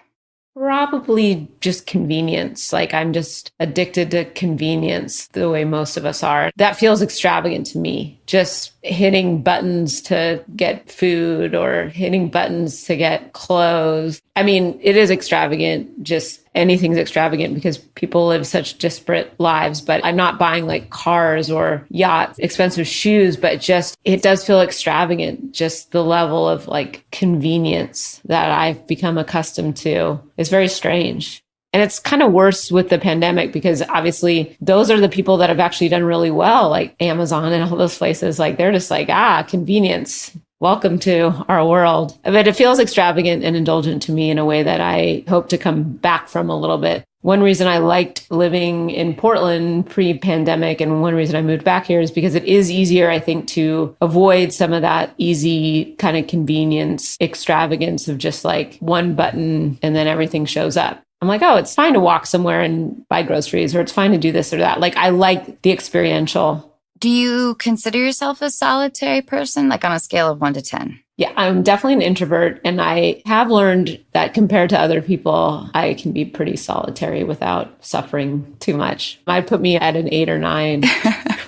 Probably just convenience. I'm just addicted to convenience the way most of us are. That feels extravagant to me, just hitting buttons to get food or hitting buttons to get clothes. I mean, it is extravagant. Just anything's extravagant because people live such disparate lives. But I'm not buying like cars or yachts, expensive shoes, but just it does feel extravagant. Just the level of like convenience that I've become accustomed to is very strange. And it's kind of worse with the pandemic because obviously those are the people that have actually done really well, like Amazon and all those places. Like they're just like, convenience. Welcome to our world. But it feels extravagant and indulgent to me in a way that I hope to come back from a little bit. One reason I liked living in Portland pre-pandemic and one reason I moved back here is because it is easier, I think, to avoid some of that easy kind of convenience, extravagance of just like one button and then everything shows up. I'm like, oh, it's fine to walk somewhere and buy groceries, or it's fine to do this or that. Like, I like the experiential. Do you consider yourself a solitary person, like on a scale of 1 to 10? Yeah, I'm definitely an introvert. And I have learned that compared to other people, I can be pretty solitary without suffering too much. I'd put me at an 8 or 9.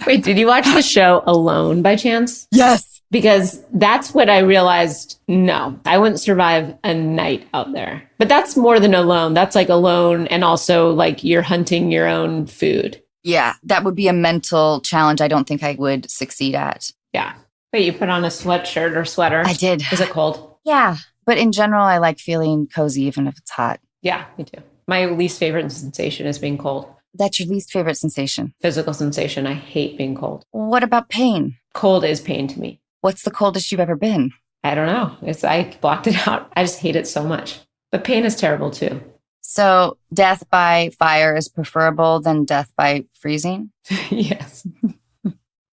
Wait, did you watch the show Alone by chance? Yes. Because that's what I realized. No, I wouldn't survive a night out there. But that's more than alone. That's like alone. And also like you're hunting your own food. Yeah, that would be a mental challenge I don't think I would succeed at. Yeah. Wait, you put on a sweatshirt or sweater? I did. Is it cold? Yeah. But in general, I like feeling cozy even if it's hot. Yeah, me too. My least favorite sensation is being cold. That's your least favorite sensation? Physical sensation. I hate being cold. What about pain? Cold is pain to me. What's the coldest you've ever been? I don't know. I blocked it out. I just hate it so much. But pain is terrible too. So death by fire is preferable than death by freezing? Yes.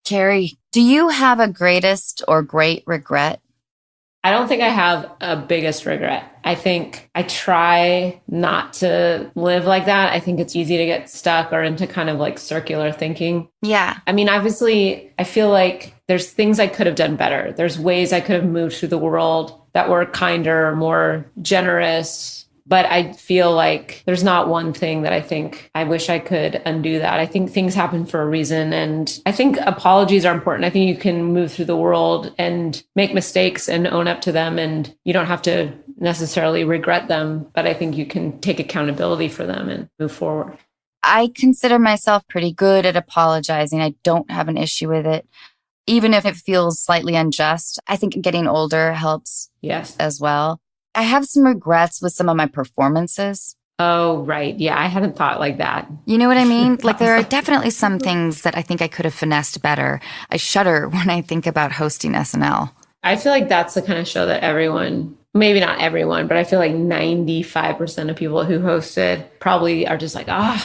Carrie, do you have a greatest or great regret? I don't think I have a biggest regret. I think I try not to live like that. I think it's easy to get stuck or into kind of like circular thinking. Yeah. I mean, obviously, I feel like there's things I could have done better. There's ways I could have moved through the world that were kinder, more generous. But I feel like there's not one thing that I think I wish I could undo that. I think things happen for a reason. And I think apologies are important. I think you can move through the world and make mistakes and own up to them. And you don't have to necessarily regret them. But I think you can take accountability for them and move forward. I consider myself pretty good at apologizing. I don't have an issue with it. Even if it feels slightly unjust, I think getting older helps as well. I have some regrets with some of my performances. Oh, right. Yeah, I hadn't thought like that. You know what I mean? Like there are definitely some things that I think I could have finessed better. I shudder when I think about hosting SNL. I feel like that's the kind of show that everyone, maybe not everyone, but I feel like 95% of people who hosted probably are just like, I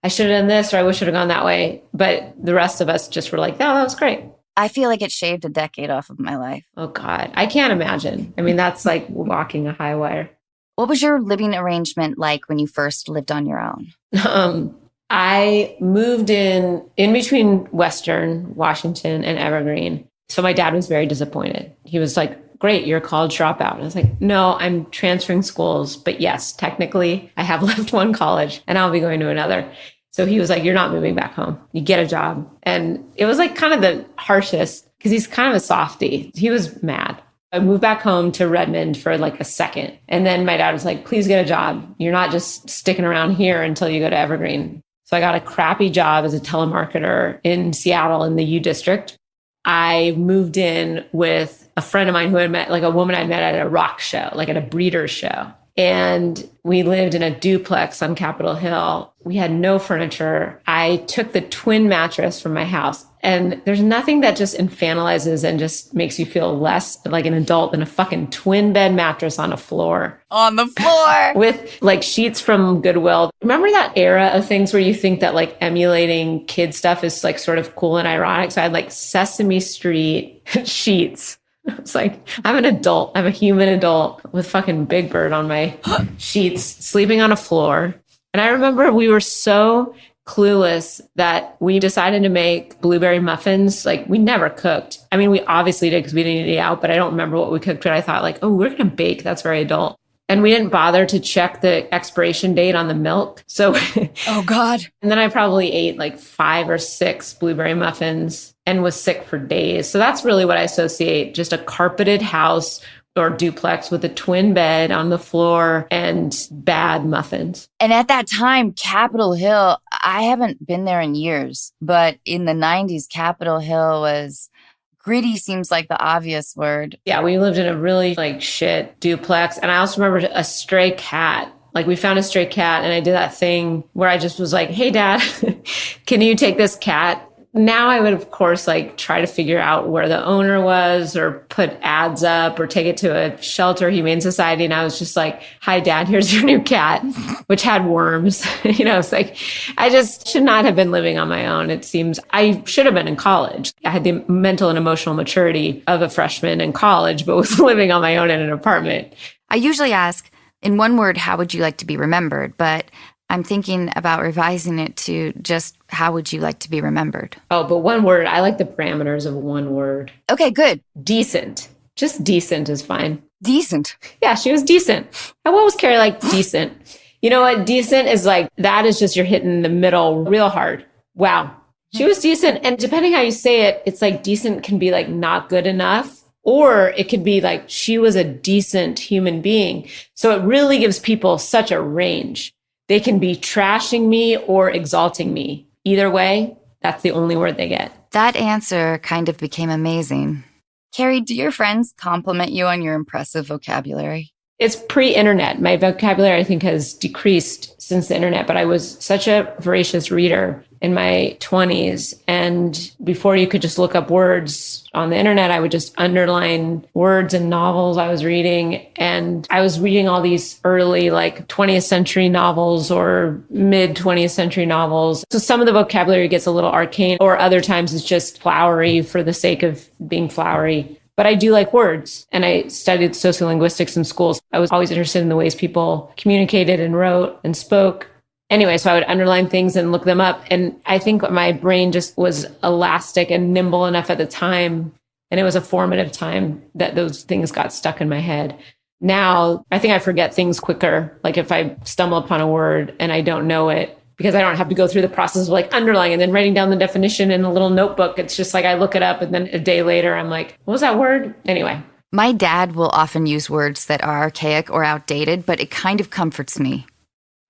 should have done this or I wish I had gone that way. But the rest of us just were like, that was great. I feel like it shaved a decade off of my life. Oh, God. I can't imagine. I mean, that's like walking a high wire. What was your living arrangement like when you first lived on your own? I moved in between Western Washington and Evergreen. So my dad was very disappointed. He was like, great, you're a college dropout. And I was like, no, I'm transferring schools. But yes, technically, I have left one college and I'll be going to another. So he was like, you're not moving back home. You get a job. And it was like kind of the harshest because he's kind of a softie. He was mad. I moved back home to Redmond for like a second. And then my dad was like, please get a job. You're not just sticking around here until you go to Evergreen. So I got a crappy job as a telemarketer in Seattle in the U District. I moved in with a friend of mine who had met, like a woman I met at a rock show, like at a breeder's show. And we lived in a duplex on Capitol Hill. We had no furniture. I took the twin mattress from my house. And there's nothing that just infantilizes and just makes you feel less like an adult than a fucking twin bed mattress on a floor. On the floor. With like sheets from Goodwill. Remember that era of things where you think that like emulating kid stuff is like sort of cool and ironic? So I had like Sesame Street sheets. It's like, I'm an adult. I'm a human adult with fucking Big Bird on my sheets, sleeping on a floor. And I remember we were so clueless that we decided to make blueberry muffins. Like we never cooked. I mean, we obviously did because we didn't eat out, but I don't remember what we cooked. But I thought like, oh, we're going to bake. That's very adult. And we didn't bother to check the expiration date on the milk. So, Oh, God. and then I probably ate like 5 or 6 blueberry muffins and was sick for days. So that's really what I associate, just a carpeted house or duplex with a twin bed on the floor and bad muffins. And at that time, Capitol Hill, I haven't been there in years, but in the 90s, Capitol Hill was gritty, seems like the obvious word. Yeah, we lived in a really like shit duplex. And I also remember a stray cat. Like we found a stray cat and I did that thing where I just was like, hey, Dad, can you take this cat? Now I would, of course, like try to figure out where the owner was or put ads up or take it to a shelter, Humane Society. And I was just like, hi, Dad, here's your new cat, which had worms. It's like, I just should not have been living on my own. It seems I should have been in college. I had the mental and emotional maturity of a freshman in college, but was living on my own in an apartment. I usually ask, in one word, how would you like to be remembered? But I'm thinking about revising it to just how would you like to be remembered? Oh, but one word. I like the parameters of one word. Okay, good. Decent. Just decent is fine. Decent. Yeah, she was decent. And what was Carrie like? Decent. You know what? Decent is like, that is just you're hitting the middle real hard. Wow. She was decent. And depending how you say it, it's like decent can be like not good enough. Or it could be like she was a decent human being. So it really gives people such a range. They can be trashing me or exalting me. Either way, that's the only word they get. That answer kind of became amazing. Carrie, do your friends compliment you on your impressive vocabulary? It's pre-internet. My vocabulary, I think, has decreased since the internet, but I was such a voracious reader in my 20s. And before you could just look up words on the internet, I would just underline words and novels I was reading. And I was reading all these early, like 20th century novels or mid 20th century novels. So some of the vocabulary gets a little arcane, or other times it's just flowery for the sake of being flowery. But I do like words, and I studied sociolinguistics in schools. I was always interested in the ways people communicated and wrote and spoke. Anyway, so I would underline things and look them up. And I think my brain just was elastic and nimble enough at the time. And it was a formative time that those things got stuck in my head. Now, I think I forget things quicker. Like if I stumble upon a word and I don't know it, because I don't have to go through the process of like underlining and then writing down the definition in a little notebook. It's just like I look it up and then a day later I'm like, what was that word? Anyway. My dad will often use words that are archaic or outdated, but it kind of comforts me.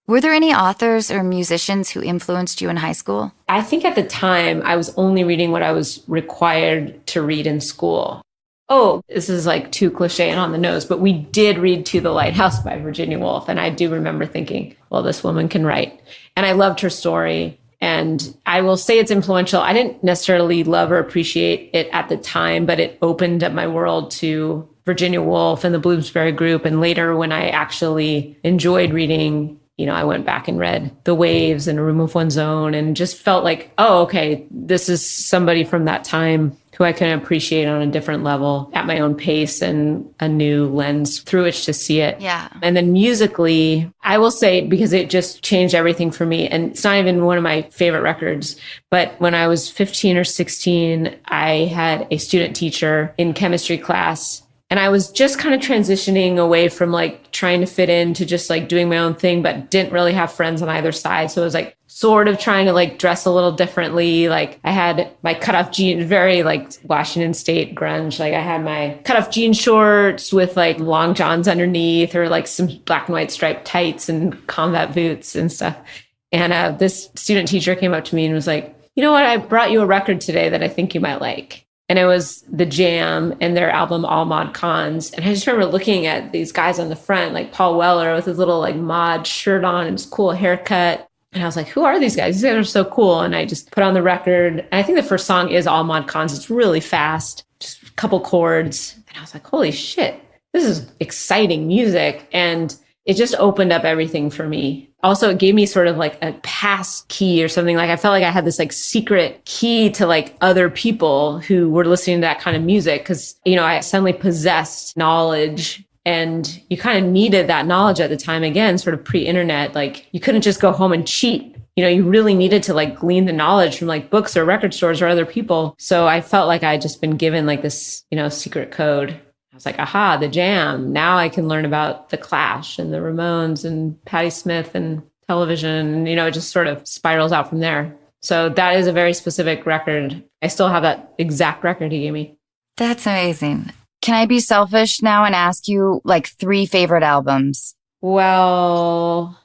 Were there any authors or musicians who influenced you in high school? I think at the time I was only reading what I was required to read in school. Oh, this is like too cliche and on the nose, but we did read To the Lighthouse by Virginia Woolf. And I do remember thinking, well, this woman can write. And I loved her story. And I will say it's influential. I didn't necessarily love or appreciate it at the time, but it opened up my world to Virginia Woolf and the Bloomsbury Group. And later when I actually enjoyed reading, I went back and read The Waves and A Room of One's Own and just felt like, oh, okay, this is somebody from that time who I can appreciate on a different level at my own pace and a new lens through which to see it. Yeah. And then musically, I will say, because it just changed everything for me, and it's not even one of my favorite records, but when I was 15 or 16, I had a student teacher in chemistry class. And I was just kind of transitioning away from like trying to fit into just like doing my own thing, but didn't really have friends on either side. So it was like sort of trying to like dress a little differently. Like I had my cutoff jeans, very like Washington State grunge. Like I had my cutoff jean shorts with like long johns underneath, or like some black and white striped tights and combat boots and stuff. And this student teacher came up to me and was like, you know what? I brought you a record today that I think you might like. And it was The Jam and their album All Mod Cons. And I just remember looking at these guys on the front, like Paul Weller with his little like mod shirt on and his cool haircut. And I was like, who are these guys? These guys are so cool. And I just put on the record. And I think the first song is All Mod Cons. It's really fast, just a couple chords. And I was like, holy shit, this is exciting music. And it just opened up everything for me. Also, it gave me sort of like a pass key or something. Like I felt like I had this like secret key to like other people who were listening to that kind of music. Cause, I suddenly possessed knowledge, and you kind of needed that knowledge at the time. Again, sort of pre-internet, like you couldn't just go home and cheat. You really needed to like glean the knowledge from like books or record stores or other people. So I felt like I'd just been given like this, secret code. I was like, aha, the Jam. Now I can learn about the Clash and the Ramones and Patti Smith and television. And, it just sort of spirals out from there. So that is a very specific record. I still have that exact record he gave me. That's amazing. Can I be selfish now and ask you 3 favorite albums? Well,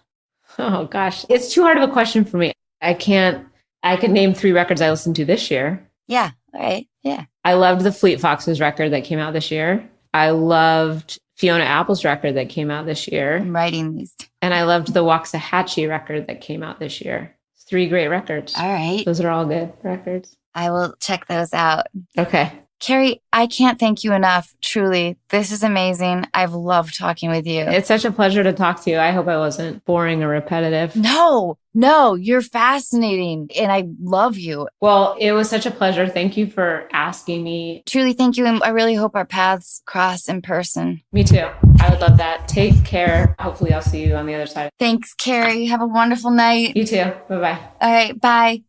oh gosh, it's too hard of a question for me. I could name 3 records I listened to this year. Yeah. All right. Yeah. I loved the Fleet Foxes record that came out this year. I loved Fiona Apple's record that came out this year. I'm writing these. And I loved the Waxahachie record that came out this year. 3 great records. All right. Those are all good records. I will check those out. Okay. Carrie, I can't thank you enough. Truly. This is amazing. I've loved talking with you. It's such a pleasure to talk to you. I hope I wasn't boring or repetitive. No, you're fascinating. And I love you. Well, it was such a pleasure. Thank you for asking me. Truly, thank you. And I really hope our paths cross in person. Me too. I would love that. Take care. Hopefully I'll see you on the other side. Thanks, Carrie. Have a wonderful night. You too. Bye-bye. All right. Bye.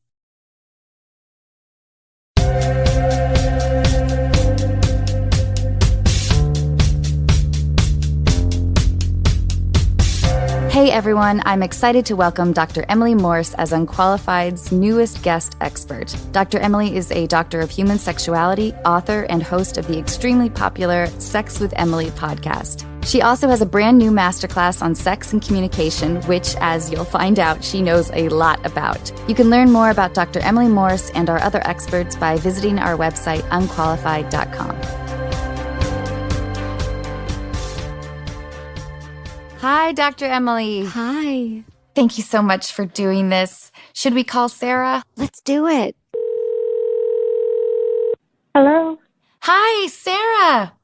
Hey everyone, I'm excited to welcome Dr. Emily Morse as Unqualified's newest guest expert. Dr. Emily is a doctor of human sexuality, author, and host of the extremely popular Sex with Emily podcast. She also has a brand new masterclass on sex and communication, which, as you'll find out, she knows a lot about. You can learn more about Dr. Emily Morse and our other experts by visiting our website, unqualified.com. Hi, Dr. Emily. Hi. Thank you so much for doing this. Should we call Sarah? Let's do it. Hello. Hi, Sarah.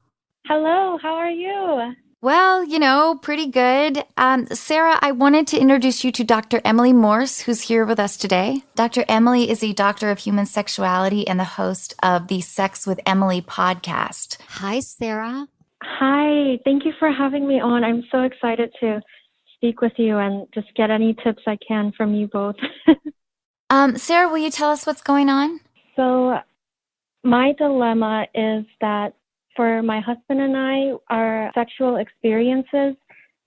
Hello. How are you? Well, pretty good. Sarah, I wanted to introduce you to Dr. Emily Morse, who's here with us today. Dr. Emily is a doctor of human sexuality and the host of the Sex with Emily podcast. Hi, Sarah. Hi. Thank you for having me on. I'm so excited to speak with you and just get any tips I can from you both. Sarah, will you tell us what's going on? So my dilemma is that for my husband and I, our sexual experiences,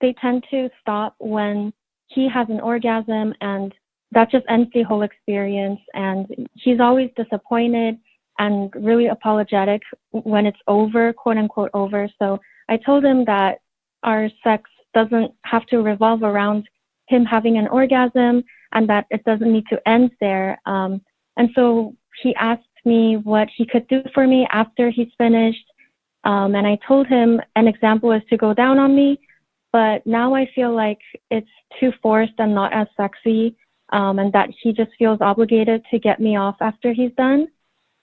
they tend to stop when he has an orgasm, and that just ends the whole experience. And he's always disappointed and really apologetic when it's over, quote unquote over. So I told him that our sex doesn't have to revolve around him having an orgasm and that it doesn't need to end there. And so he asked me what he could do for me after he's finished. And I told him an example is to go down on me, but now I feel like it's too forced and not as sexy, and that he just feels obligated to get me off after he's done.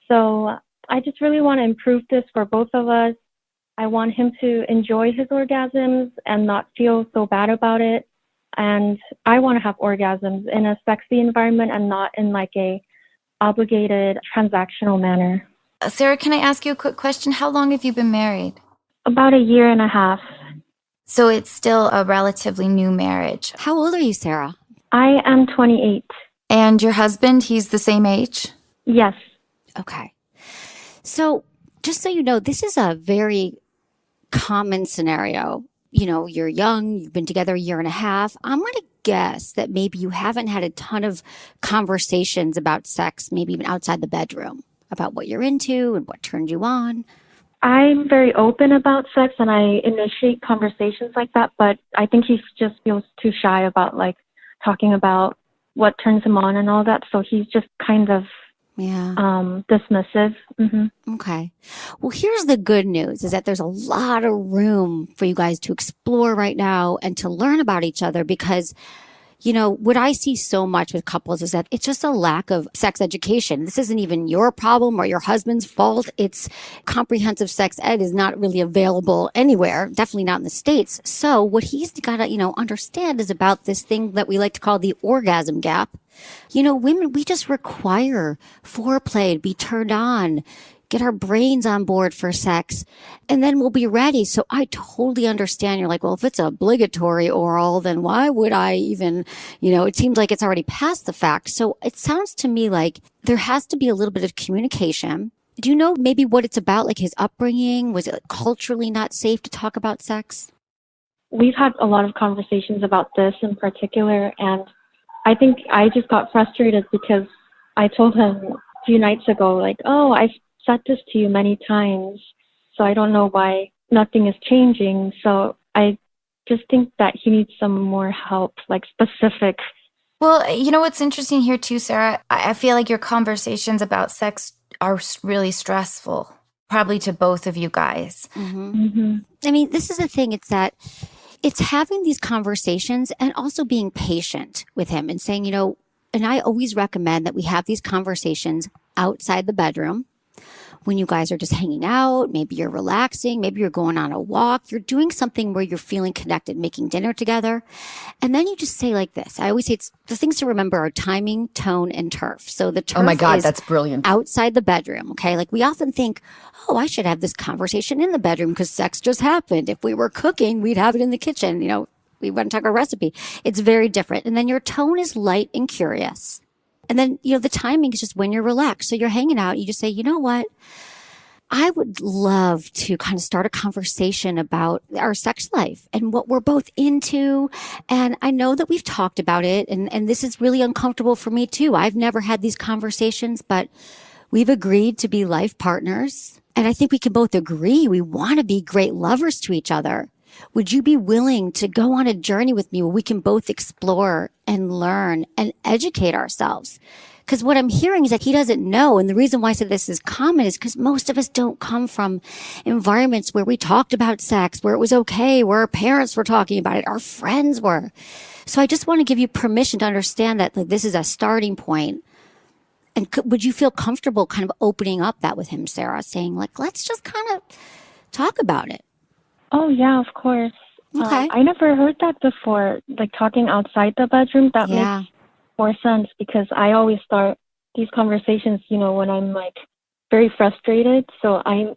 So I just really want to improve this for both of us. I want him to enjoy his orgasms and not feel so bad about it. And I want to have orgasms in a sexy environment and not in like a obligated transactional manner. Sarah, can I ask you a quick question? How long have you been married? About 1.5 years. So it's still a relatively new marriage. How old are you, Sarah? I am 28. And your husband, he's the same age? Yes. Okay. So just so you know, this is a very common scenario. You're young, you've been together 1.5 years. I'm going to guess that maybe you haven't had a ton of conversations about sex, maybe even outside the bedroom, about what you're into and what turned you on. I'm very open about sex and I initiate conversations like that, but I think he just feels too shy about talking about what turns him on and all that. So he's just kind of dismissive. Mm-hmm. Okay. Well, here's the good news is that there's a lot of room for you guys to explore right now and to learn about each other because, what I see so much with couples is that it's just a lack of sex education. This isn't even your problem or your husband's fault. It's comprehensive sex ed is not really available anywhere, definitely not in the States. So what he's got to, understand is about this thing that we like to call the orgasm gap. Women, we just require foreplay to be turned on, get our brains on board for sex, and then we'll be ready. So I totally understand. You're like, well, if it's obligatory oral, then why would I even, it seems like it's already past the fact. So it sounds to me like there has to be a little bit of communication. Do you know maybe what it's about, like his upbringing? Was it culturally not safe to talk about sex? We've had a lot of conversations about this in particular, and I think I just got frustrated because I told him a few nights ago, like, oh, I've said this to you many times, so I don't know why nothing is changing. So I just think that he needs some more help, like specific. Well, you know what's interesting here too, Sarah? I feel like your conversations about sex are really stressful, probably to both of you guys. I mean, this is the thing. It's having these conversations and also being patient with him and saying, and I always recommend that we have these conversations outside the bedroom when you guys are just hanging out. Maybe you're relaxing. Maybe you're going on a walk. You're doing something where you're feeling connected, making dinner together. And then you just say like this. I always say the things to remember are timing, tone, and turf. So the turf Oh my God, is that's brilliant. outside the bedroom. Okay. Like we often think, oh, I should have this conversation in the bedroom because sex just happened. If we were cooking, we'd have it in the kitchen. We wouldn't talk a recipe. It's very different. And then your tone is light and curious. And then, the timing is just when you're relaxed. So you're hanging out. You just say, you know what? I would love to kind of start a conversation about our sex life and what we're both into. And I know that we've talked about it, and this is really uncomfortable for me too. I've never had these conversations, but we've agreed to be life partners. And I think we can both agree we want to be great lovers to each other. Would you be willing to go on a journey with me where we can both explore and learn and educate ourselves? Because what I'm hearing is that he doesn't know. And the reason why I said this is common is because most of us don't come from environments where we talked about sex, where it was okay, where our parents were talking about it, our friends were. So I just want to give you permission to understand that this is a starting point. And would you feel comfortable kind of opening up that with him, Sarah, saying let's just kind of talk about it? Oh, yeah, of course. Okay. I never heard that before, like talking outside the bedroom. That makes more sense because I always start these conversations, when I'm like very frustrated. So I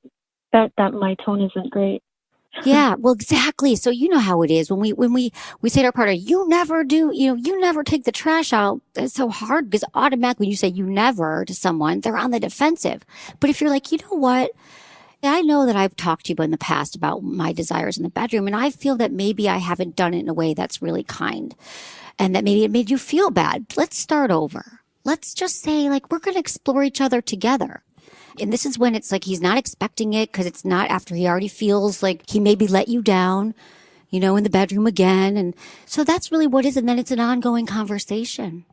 bet that my tone isn't great. Yeah, well, exactly. So you know how it is when we say to our partner, you never do, you never take the trash out. It's so hard because automatically when you say you never to someone, they're on the defensive. But if you're like, you know what? I know that I've talked to you in the past about my desires in the bedroom, and I feel that maybe I haven't done it in a way that's really kind and that maybe it made you feel bad. Let's start over. Let's just say we're going to explore each other together. And this is when it's like he's not expecting it because it's not after he already feels like he maybe let you down, in the bedroom again. And so that's really what it is. And then it's an ongoing conversation.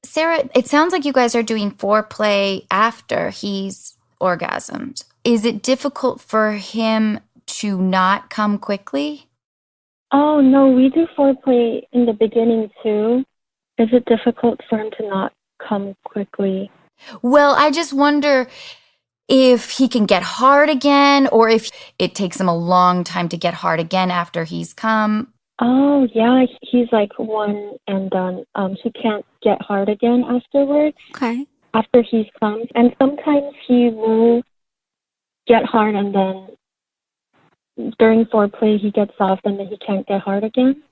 Sarah, it sounds like you guys are doing foreplay after he's orgasmed. Is it difficult for him to not come quickly? Oh, no, we do foreplay in the beginning too. Is it difficult for him to not come quickly? Well, I just wonder if he can get hard again or if it takes him a long time to get hard again after he's come. Oh, yeah, he's like one and done. He can't get hard again afterwards. Okay. After he's come. And sometimes he will get hard and then during foreplay he gets soft and then he can't get hard again.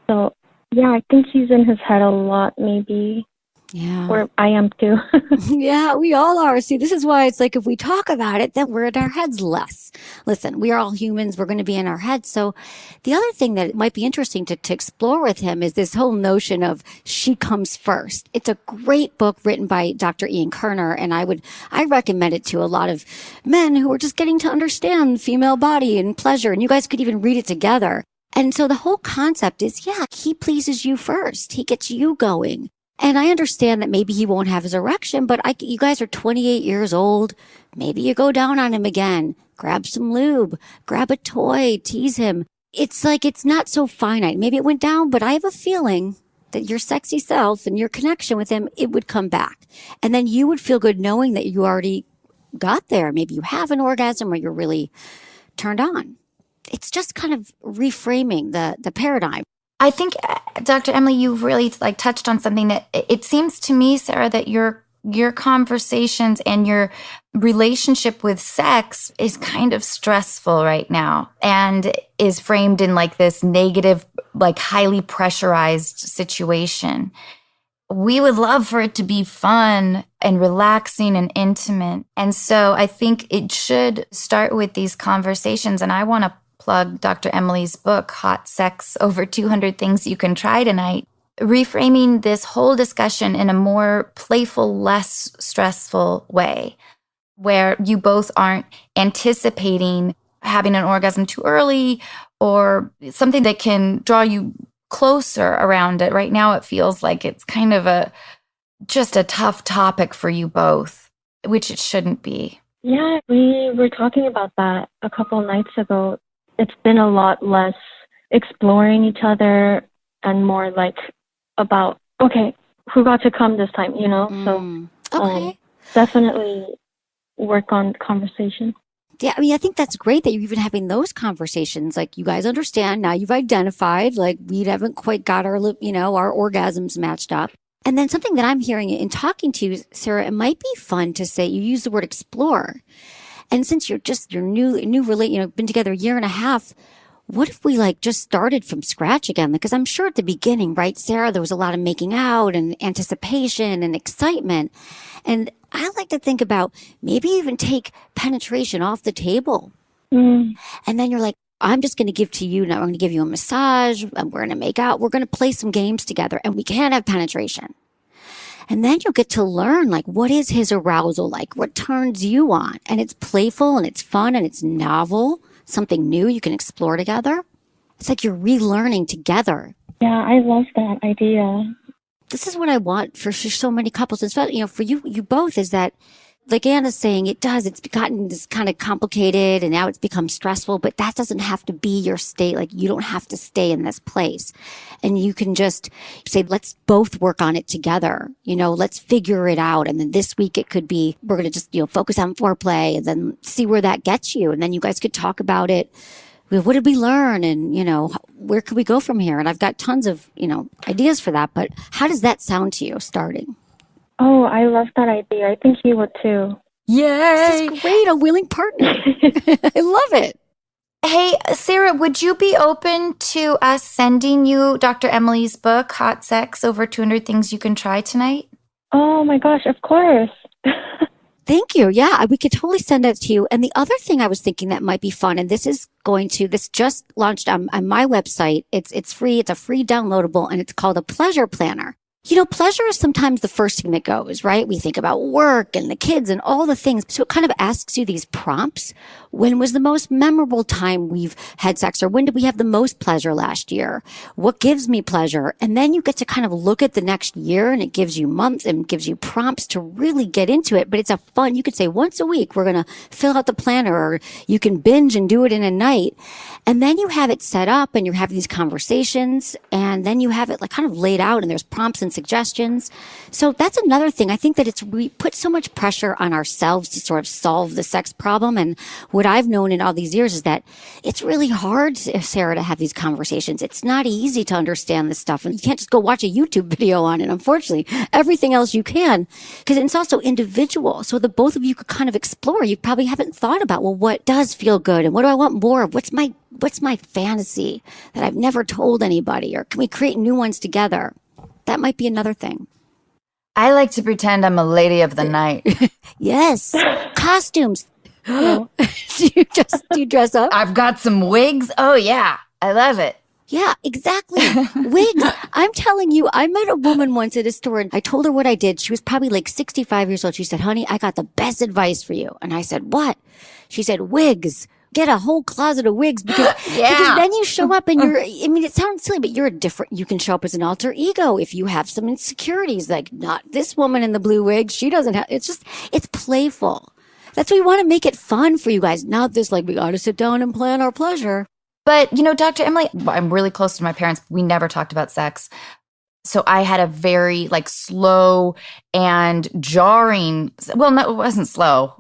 So yeah, I think he's in his head a lot maybe. Yeah. Or I am too. Yeah, we all are. See, this is why it's like if we talk about it, then we're in our heads less. Listen, we are all humans. We're going to be in our heads. So the other thing that might be interesting to explore with him is this whole notion of she comes first. It's a great book written by Dr. Ian Kerner, and I recommend it to a lot of men who are just getting to understand female body and pleasure. And you guys could even read it together. And so the whole concept is, he pleases you first. He gets you going. And I understand that maybe he won't have his erection, but you guys are 28 years old. Maybe you go down on him again, grab some lube, grab a toy, tease him. It's like, it's not so finite. Maybe it went down, but I have a feeling that your sexy self and your connection with him, it would come back. And then you would feel good knowing that you already got there. Maybe you have an orgasm or you're really turned on. It's just kind of reframing the paradigm. I think, Dr. Emily, you've really touched on something that it seems to me, Sarah, that your conversations and your relationship with sex is kind of stressful right now and is framed in this negative, highly pressurized situation. We would love for it to be fun and relaxing and intimate. And so I think it should start with these conversations. And I want to plug Dr. Emily's book, Hot Sex, Over 200 Things You Can Try Tonight, reframing this whole discussion in a more playful, less stressful way, where you both aren't anticipating having an orgasm too early or something that can draw you closer around it. Right now, it feels like it's kind of just a tough topic for you both, which it shouldn't be. Yeah, we were talking about that a couple nights ago. It's been a lot less exploring each other and more like about, okay, who got to come this time, you know? Okay. Definitely work on conversation. Yeah, I mean, I think that's great that you're even having those conversations. Like, you guys understand now, you've identified, like, we haven't quite got our, our orgasms matched up. And then something that I'm hearing in talking to you, Sarah, it might be fun to say, you use the word explore. And since you're been together a year and a half, what if we just started from scratch again? Because I'm sure at the beginning, right, Sarah, there was a lot of making out and anticipation and excitement. And I like to think about maybe even take penetration off the table. And then you're like, I'm just going to give to you. Now I'm going to give you a massage and we're going to make out. We're going to play some games together and we can have penetration. And then you'll get to learn, what is his arousal like? What turns you on? And it's playful and it's fun and it's novel, something new you can explore together. It's like you're relearning together. Yeah, I love that idea. This is what I want for so many couples, especially, for you both, is that, like Anna's saying, it's gotten this kind of complicated and now it's become stressful, but that doesn't have to be your state. You don't have to stay in this place. And you can just say, let's both work on it together. Let's figure it out. And then this week it could be, we're going to just, focus on foreplay and then see where that gets you. And then you guys could talk about it. What did we learn? And, where could we go from here? And I've got tons of, ideas for that. But how does that sound to you starting? Oh, I love that idea. I think he would too. Yay! This is great. A willing partner. I love it. Hey, Sarah, would you be open to us sending you Dr. Emily's book, Hot Sex, Over 200 Things You Can Try Tonight? Oh my gosh, of course. Thank you. Yeah, we could totally send that to you. And the other thing I was thinking that might be fun, and this just launched on my website. It's free. It's a free downloadable, and it's called a pleasure planner. Pleasure is sometimes the first thing that goes, right? We think about work and the kids and all the things. So it kind of asks you these prompts. When was the most memorable time we've had sex? Or when did we have the most pleasure last year? What gives me pleasure? And then you get to kind of look at the next year, and it gives you months and gives you prompts to really get into it. But it's you could say once a week, we're going to fill out the planner, or you can binge and do it in a night. And then you have it set up and you're having these conversations, and then you have it kind of laid out and there's prompts and suggestions. So that's another thing. I think that we put so much pressure on ourselves to sort of solve the sex problem. And what I've known in all these years is that it's really hard, Sarah, to have these conversations. It's not easy to understand this stuff. And you can't just go watch a YouTube video on it. Unfortunately, everything else you can, because it's also individual. So the both of you could kind of explore. You probably haven't thought about, well, what does feel good? And what do I want more of? What's my fantasy that I've never told anybody? Or can we create new ones together? That might be another thing. I like to pretend I'm a lady of the night. Yes. Costumes. Do you dress up? I've got some wigs. Oh, yeah. I love it. Yeah, exactly. Wigs. I'm telling you, I met a woman once at a store and I told her what I did. She was probably 65 years old. She said, honey, I got the best advice for you. And I said, what? She said, wigs. Get a whole closet of wigs because then you show up and it sounds silly, but you can show up as an alter ego if you have some insecurities, not this woman in the blue wig. She doesn't have, it's playful. That's why we want to make it fun for you guys. Not this, we got to sit down and plan our pleasure. But, Dr. Emily, I'm really close to my parents. We never talked about sex. So I had a very slow and jarring, well, no, it wasn't slow.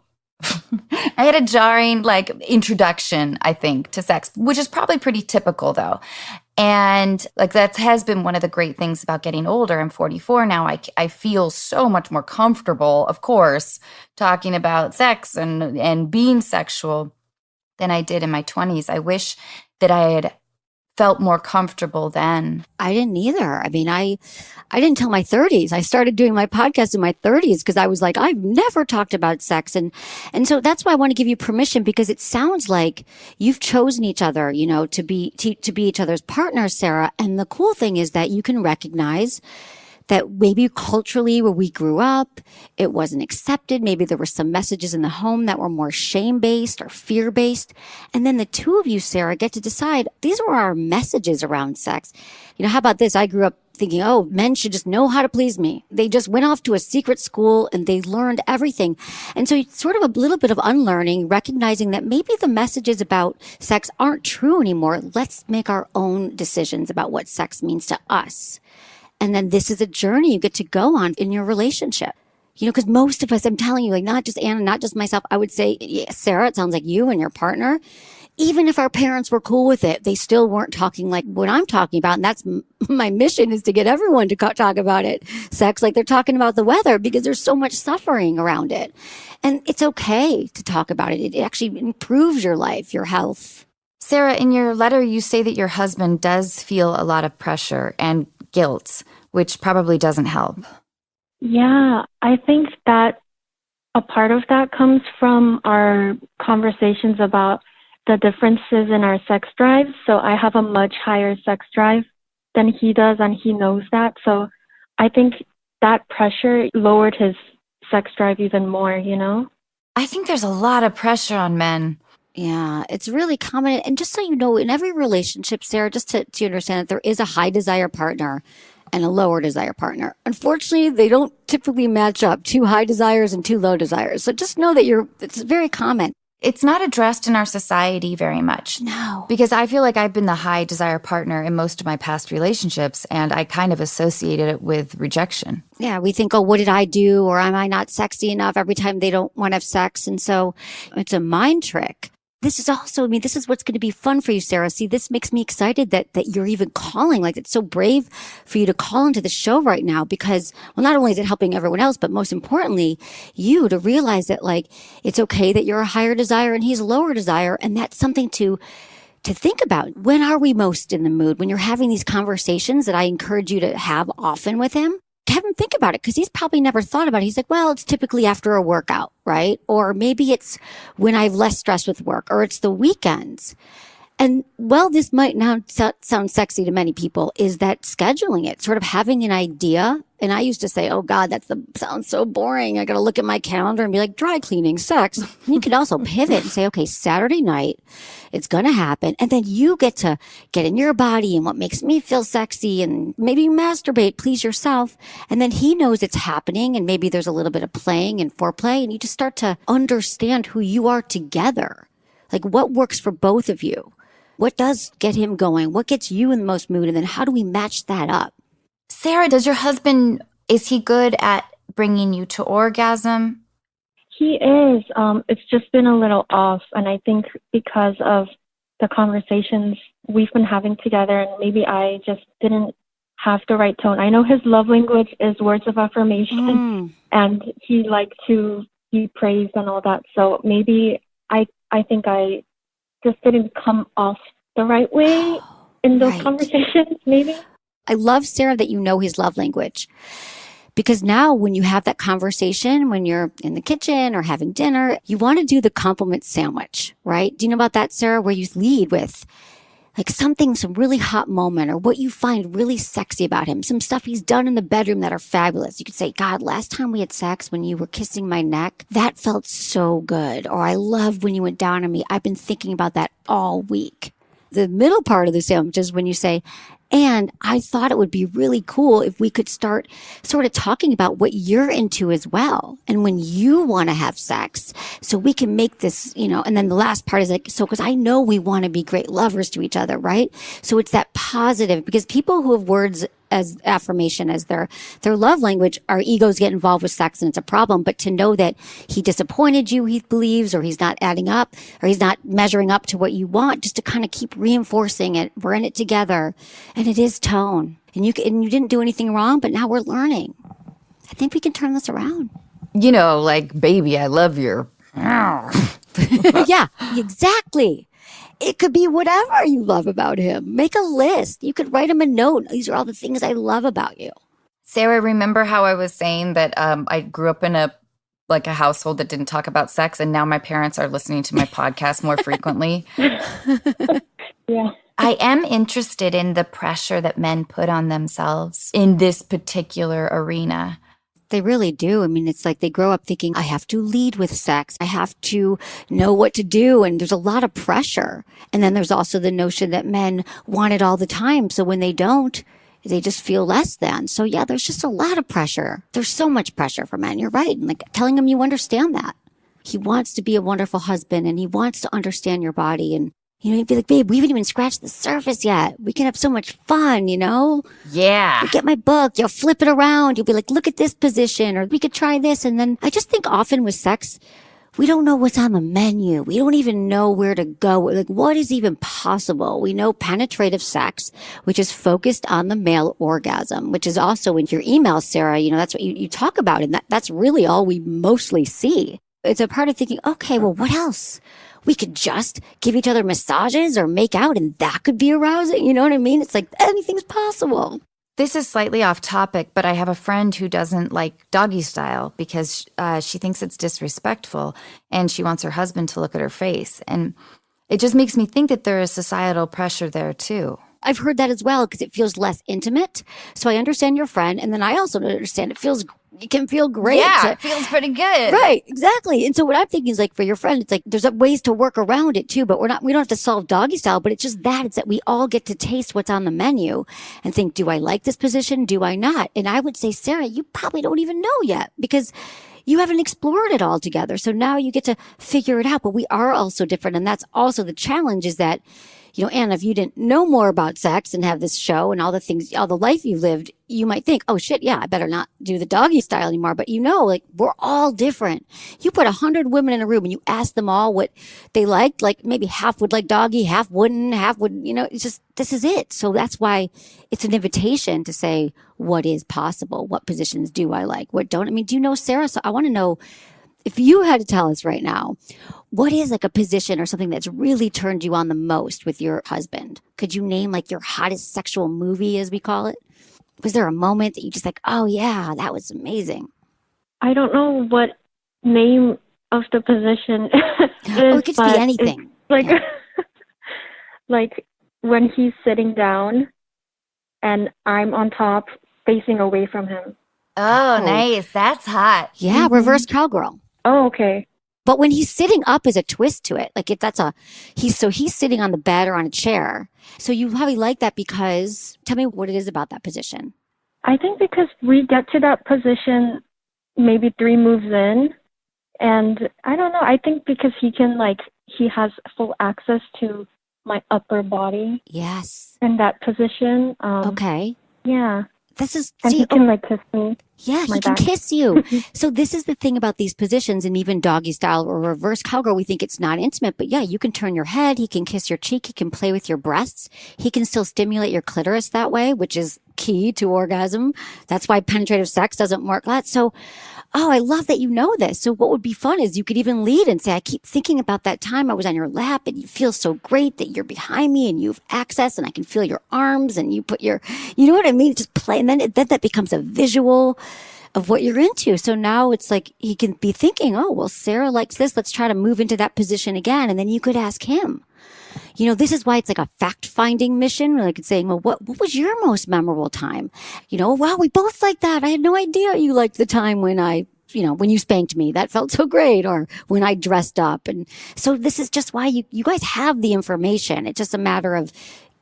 I had a jarring introduction, I think, to sex, which is probably pretty typical though. And that has been one of the great things about getting older. I'm 44 now. I feel so much more comfortable, of course, talking about sex and being sexual than I did in my 20s. I wish that I had felt more comfortable then. I didn't either. I mean, I didn't tell my 30s. I started doing my podcast in my 30s because I was like, I've never talked about sex. And so that's why I want to give you permission, because it sounds like you've chosen each other, you know, to be each other's partners, Sarah. And the cool thing is that you can recognize that maybe culturally where we grew up, it wasn't accepted. Maybe there were some messages in the home that were more shame-based or fear-based. And then the two of you, Sarah, get to decide, these were our messages around sex. You know, how about this? I grew up thinking, oh, men should just know how to please me. They just went off to a secret school and they learned everything. And so it's sort of a little bit of unlearning, recognizing that maybe the messages about sex aren't true anymore. Let's make our own decisions about what sex means to us. And then this is a journey you get to go on in your relationship. You know, because most of us, I'm telling you, like not just Anna, not just myself, I would say, yeah, Sarah, it sounds like you and your partner, even if our parents were cool with it, they still weren't talking like what I'm talking about. And that's my mission, is to get everyone to talk about it. Sex like they're talking about the weather, because there's so much suffering around it. And it's okay to talk about it. It actually improves your life, your health. Sarah, in your letter, you say that your husband does feel a lot of pressure and guilt, which probably doesn't help. Yeah, I think that a part of that comes from our conversations about the differences in our sex drives. So I have a much higher sex drive than he does, and he knows that. So I think that pressure lowered his sex drive even more, you know? I think there's a lot of pressure on men. Yeah, it's really common. And just so you know, in every relationship, Sarah, just to understand that there is a high desire partner and a lower desire partner. Unfortunately, they don't typically match up, 2 high desires and 2 low desires. So just know that it's very common. It's not addressed in our society very much. No. Because I feel like I've been the high desire partner in most of my past relationships, and I kind of associated it with rejection. Yeah, we think, oh, what did I do? Or am I not sexy enough every time they don't want to have sex? And so it's a mind trick. This is also, I mean, this is what's going to be fun for you, Sarah. See, this makes me excited that you're even calling. Like, it's so brave for you to call into the show right now, because, well, not only is it helping everyone else, but most importantly, you to realize that, like, it's okay that you're a higher desire and he's a lower desire. And that's something to think about. When are we most in the mood? When you're having these conversations that I encourage you to have often with him, have him think about it, because he's probably never thought about it. He's like, well, it's typically after a workout, right? Or maybe it's when I have less stress with work, or it's the weekends. And well, this might not sound sexy to many people, is that scheduling it, sort of having an idea. And I used to say, oh God, sounds so boring. I got to look at my calendar and be like, dry cleaning, sex. And you can also pivot and say, okay, Saturday night, it's going to happen. And then you get to get in your body and what makes me feel sexy, and maybe masturbate, please yourself. And then he knows it's happening, and maybe there's a little bit of playing and foreplay, and you just start to understand who you are together. Like, what works for both of you? What does get him going? What gets you in the most mood? And then how do we match that up? Sarah, does your husband, is he good at bringing you to orgasm? He is. It's just been a little off. And I think because of the conversations we've been having together, and maybe I just didn't have the right tone. I know his love language is words of affirmation, and he likes to be praised and all that. So maybe I think I just didn't come off the right way in those conversations, maybe. I love, Sarah, that you know his love language. Because now when you have that conversation, when you're in the kitchen or having dinner, you want to do the compliment sandwich, right? Do you know about that, Sarah, where you lead with like some really hot moment, or what you find really sexy about him, some stuff he's done in the bedroom that are fabulous. You could say, God, last time we had sex, when you were kissing my neck, that felt so good. Or I loved when you went down on me. I've been thinking about that all week. The middle part of the sandwich is when you say, and I thought it would be really cool if we could start sort of talking about what you're into as well, and when you want to have sex, so we can make this, you know. And then the last part is like, so because I know we want to be great lovers to each other, right? So it's that positive, because people who have words as affirmation as their love language, our egos get involved with sex and it's a problem. But to know that he disappointed you, he believes, or he's not adding up, or he's not measuring up to what you want, just to kind of keep reinforcing it. We're in it together, and it is tone. And you didn't do anything wrong, but now we're learning. I think we can turn this around. You know, like, baby, I love your. Yeah, exactly. It could be whatever you love about him. Make a list. You could write him a note. These are all the things I love about you. Sarah, remember how I was saying that I grew up in a household that didn't talk about sex, and now my parents are listening to my podcast more frequently? Yeah. I am interested in the pressure that men put on themselves in this particular arena. They really do. I mean, it's like they grow up thinking, I have to lead with sex. I have to know what to do. And there's a lot of pressure. And then there's also the notion that men want it all the time. So when they don't, they just feel less than. So yeah, there's just a lot of pressure. There's so much pressure for men. You're right. And like telling him you understand that. He wants to be a wonderful husband and he wants to understand your body. And you'd be like, babe, we haven't even scratched the surface yet. We can have so much fun, Yeah. You get my book, you'll flip it around. You'll be like, look at this position, or we could try this. And then I just think often with sex, we don't know what's on the menu. We don't even know where to go. Like, what is even possible? We know penetrative sex, which is focused on the male orgasm, which is also in your email, Sarah. That's what you talk about. And that's really all we mostly see. It's a part of thinking, okay, well, what else? We could just give each other massages or make out and that could be arousing. You know what I mean? It's like anything's possible. This is slightly off topic, but I have a friend who doesn't like doggy style because she thinks it's disrespectful and she wants her husband to look at her face. And it just makes me think that there is societal pressure there too. I've heard that as well because it feels less intimate. So I understand your friend. And then I also understand it can feel great. Yeah, it feels pretty good. Right, exactly. And so what I'm thinking is like for your friend, it's like there's ways to work around it too, but we don't have to solve doggy style, but it's just that it's that we all get to taste what's on the menu and think, do I like this position? Do I not? And I would say, Sarah, you probably don't even know yet because you haven't explored it all together. So now you get to figure it out, but we are also different. And that's also the challenge is that, Anna, if you didn't know more about sex and have this show and all the things, all the life you lived, you might think, oh shit, yeah, I better not do the doggy style anymore. But we're all different. You put 100 women in a room and you ask them all what they liked, like maybe half would like doggy, half wouldn't, half would, it's just, this is it. So that's why it's an invitation to say, what is possible? What positions do I like? What don't? I mean, do you know, Sarah? So I want to know, if you had to tell us right now, what is like a position or something that's really turned you on the most with your husband? Could you name like your hottest sexual movie, as we call it? Was there a moment that you just like, oh yeah, that was amazing? I don't know what name of the position is. Oh, it could just be anything. Like, yeah. Like when he's sitting down and I'm on top facing away from him. Oh, nice. That's hot. Yeah, reverse cowgirl. Oh, okay. But when he's sitting up is a twist to it. Like if he's sitting on the bed or on a chair. So you probably like that because, tell me what it is about that position. I think because we get to that position maybe 3 moves in. And I don't know. I think because he has full access to my upper body. Yes. In that position. Okay. Yeah. And he can kiss me. Yeah, he can kiss you. So this is the thing about these positions, and even doggy style or reverse cowgirl, we think it's not intimate, but yeah, you can turn your head, he can kiss your cheek, he can play with your breasts, he can still stimulate your clitoris that way, which is key to orgasm. That's why penetrative sex doesn't work. So, I love that you know this. So what would be fun is you could even lead and say, I keep thinking about that time I was on your lap and you feel so great that you're behind me and you have access and I can feel your arms and you put you know what I mean? Just play. And then that becomes a visual of what you're into. So now it's like he can be thinking, oh, well, Sarah likes this. Let's try to move into that position again. And then you could ask him. This is why it's like a fact-finding mission. Like it's saying, well, what was your most memorable time? Wow, we both like that. I had no idea you liked the time when when you spanked me. That felt so great. Or when I dressed up. And so this is just why you guys have the information. It's just a matter of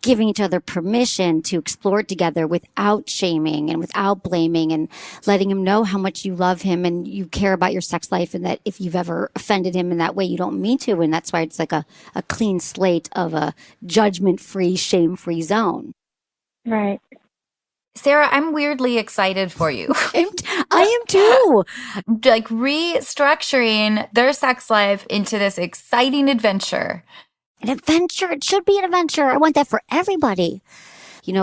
giving each other permission to explore it together without shaming and without blaming and letting him know how much you love him and you care about your sex life and that if you've ever offended him in that way, you don't mean to. And that's why it's like a clean slate of a judgment-free, shame-free zone. Right. Sarah, I'm weirdly excited for you. I am too. Like restructuring their sex life into this exciting adventure. An adventure. It should be an adventure. I want that for everybody.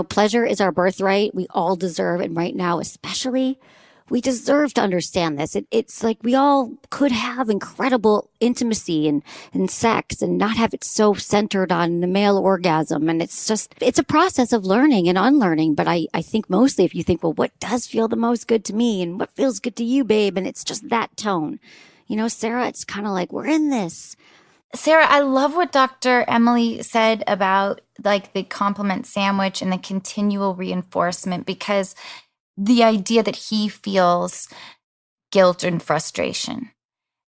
Pleasure is our birthright. We all deserve, and right now, especially, we deserve to understand this. It's like we all could have incredible intimacy and sex and not have it so centered on the male orgasm. And it's a process of learning and unlearning. But I think mostly if you think, well, what does feel the most good to me and what feels good to you, babe? And it's just that tone. Sarah, it's kind of like we're in this. Sarah, I love what Dr. Emily said about like the compliment sandwich and the continual reinforcement, because the idea that he feels guilt and frustration.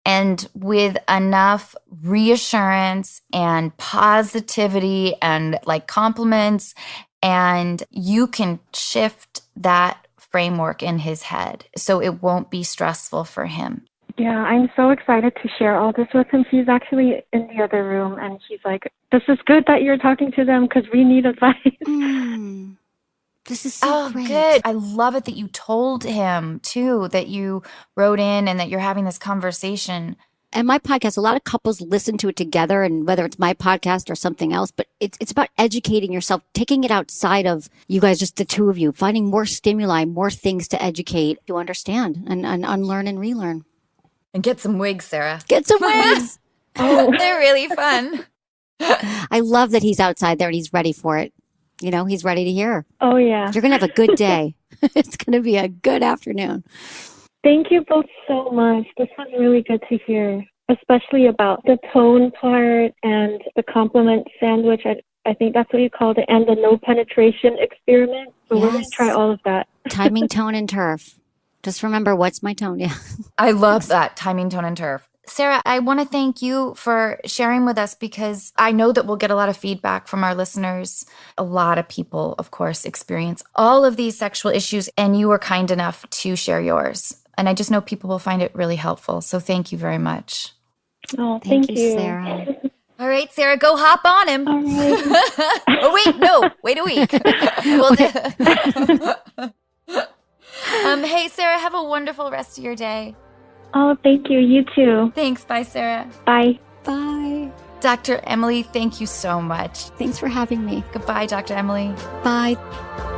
And with enough reassurance and positivity and like compliments, and you can shift that framework in his head so it won't be stressful for him. Yeah, I'm so excited to share all this with him. He's actually in the other room, and he's like, this is good that you're talking to them because we need advice. This is so great. Good. I love it that you told him, too, that you wrote in and that you're having this conversation. And my podcast, a lot of couples listen to it together, and whether it's my podcast or something else, but it's about educating yourself, taking it outside of you guys, just the two of you, finding more stimuli, more things to educate, to understand and unlearn and relearn. And get some wigs, Sarah. Get some wigs. They're really fun. I love that he's outside there and he's ready for it. He's ready to hear. Oh, yeah. You're going to have a good day. It's going to be a good afternoon. Thank you both so much. This was really good to hear, especially about the tone part and the compliment sandwich. I think that's what you called it, and the no penetration experiment. So we're going to try all of that. Timing, tone, and turf. Just remember, what's my tone? Yeah. I love that, timing, tone, and turf. Sarah, I want to thank you for sharing with us, because I know that we'll get a lot of feedback from our listeners. A lot of people, of course, experience all of these sexual issues, and you were kind enough to share yours. And I just know people will find it really helpful. So thank you very much. Oh, thank you, Sarah. All right, Sarah, go hop on him. All right. Oh, wait, no, wait a week. Hey, Sarah, have a wonderful rest of your day. Oh, thank you. You too. Thanks. Bye, Sarah. Bye. Bye. Dr. Emily, thank you so much. Thanks for having me. Goodbye, Dr. Emily. Bye.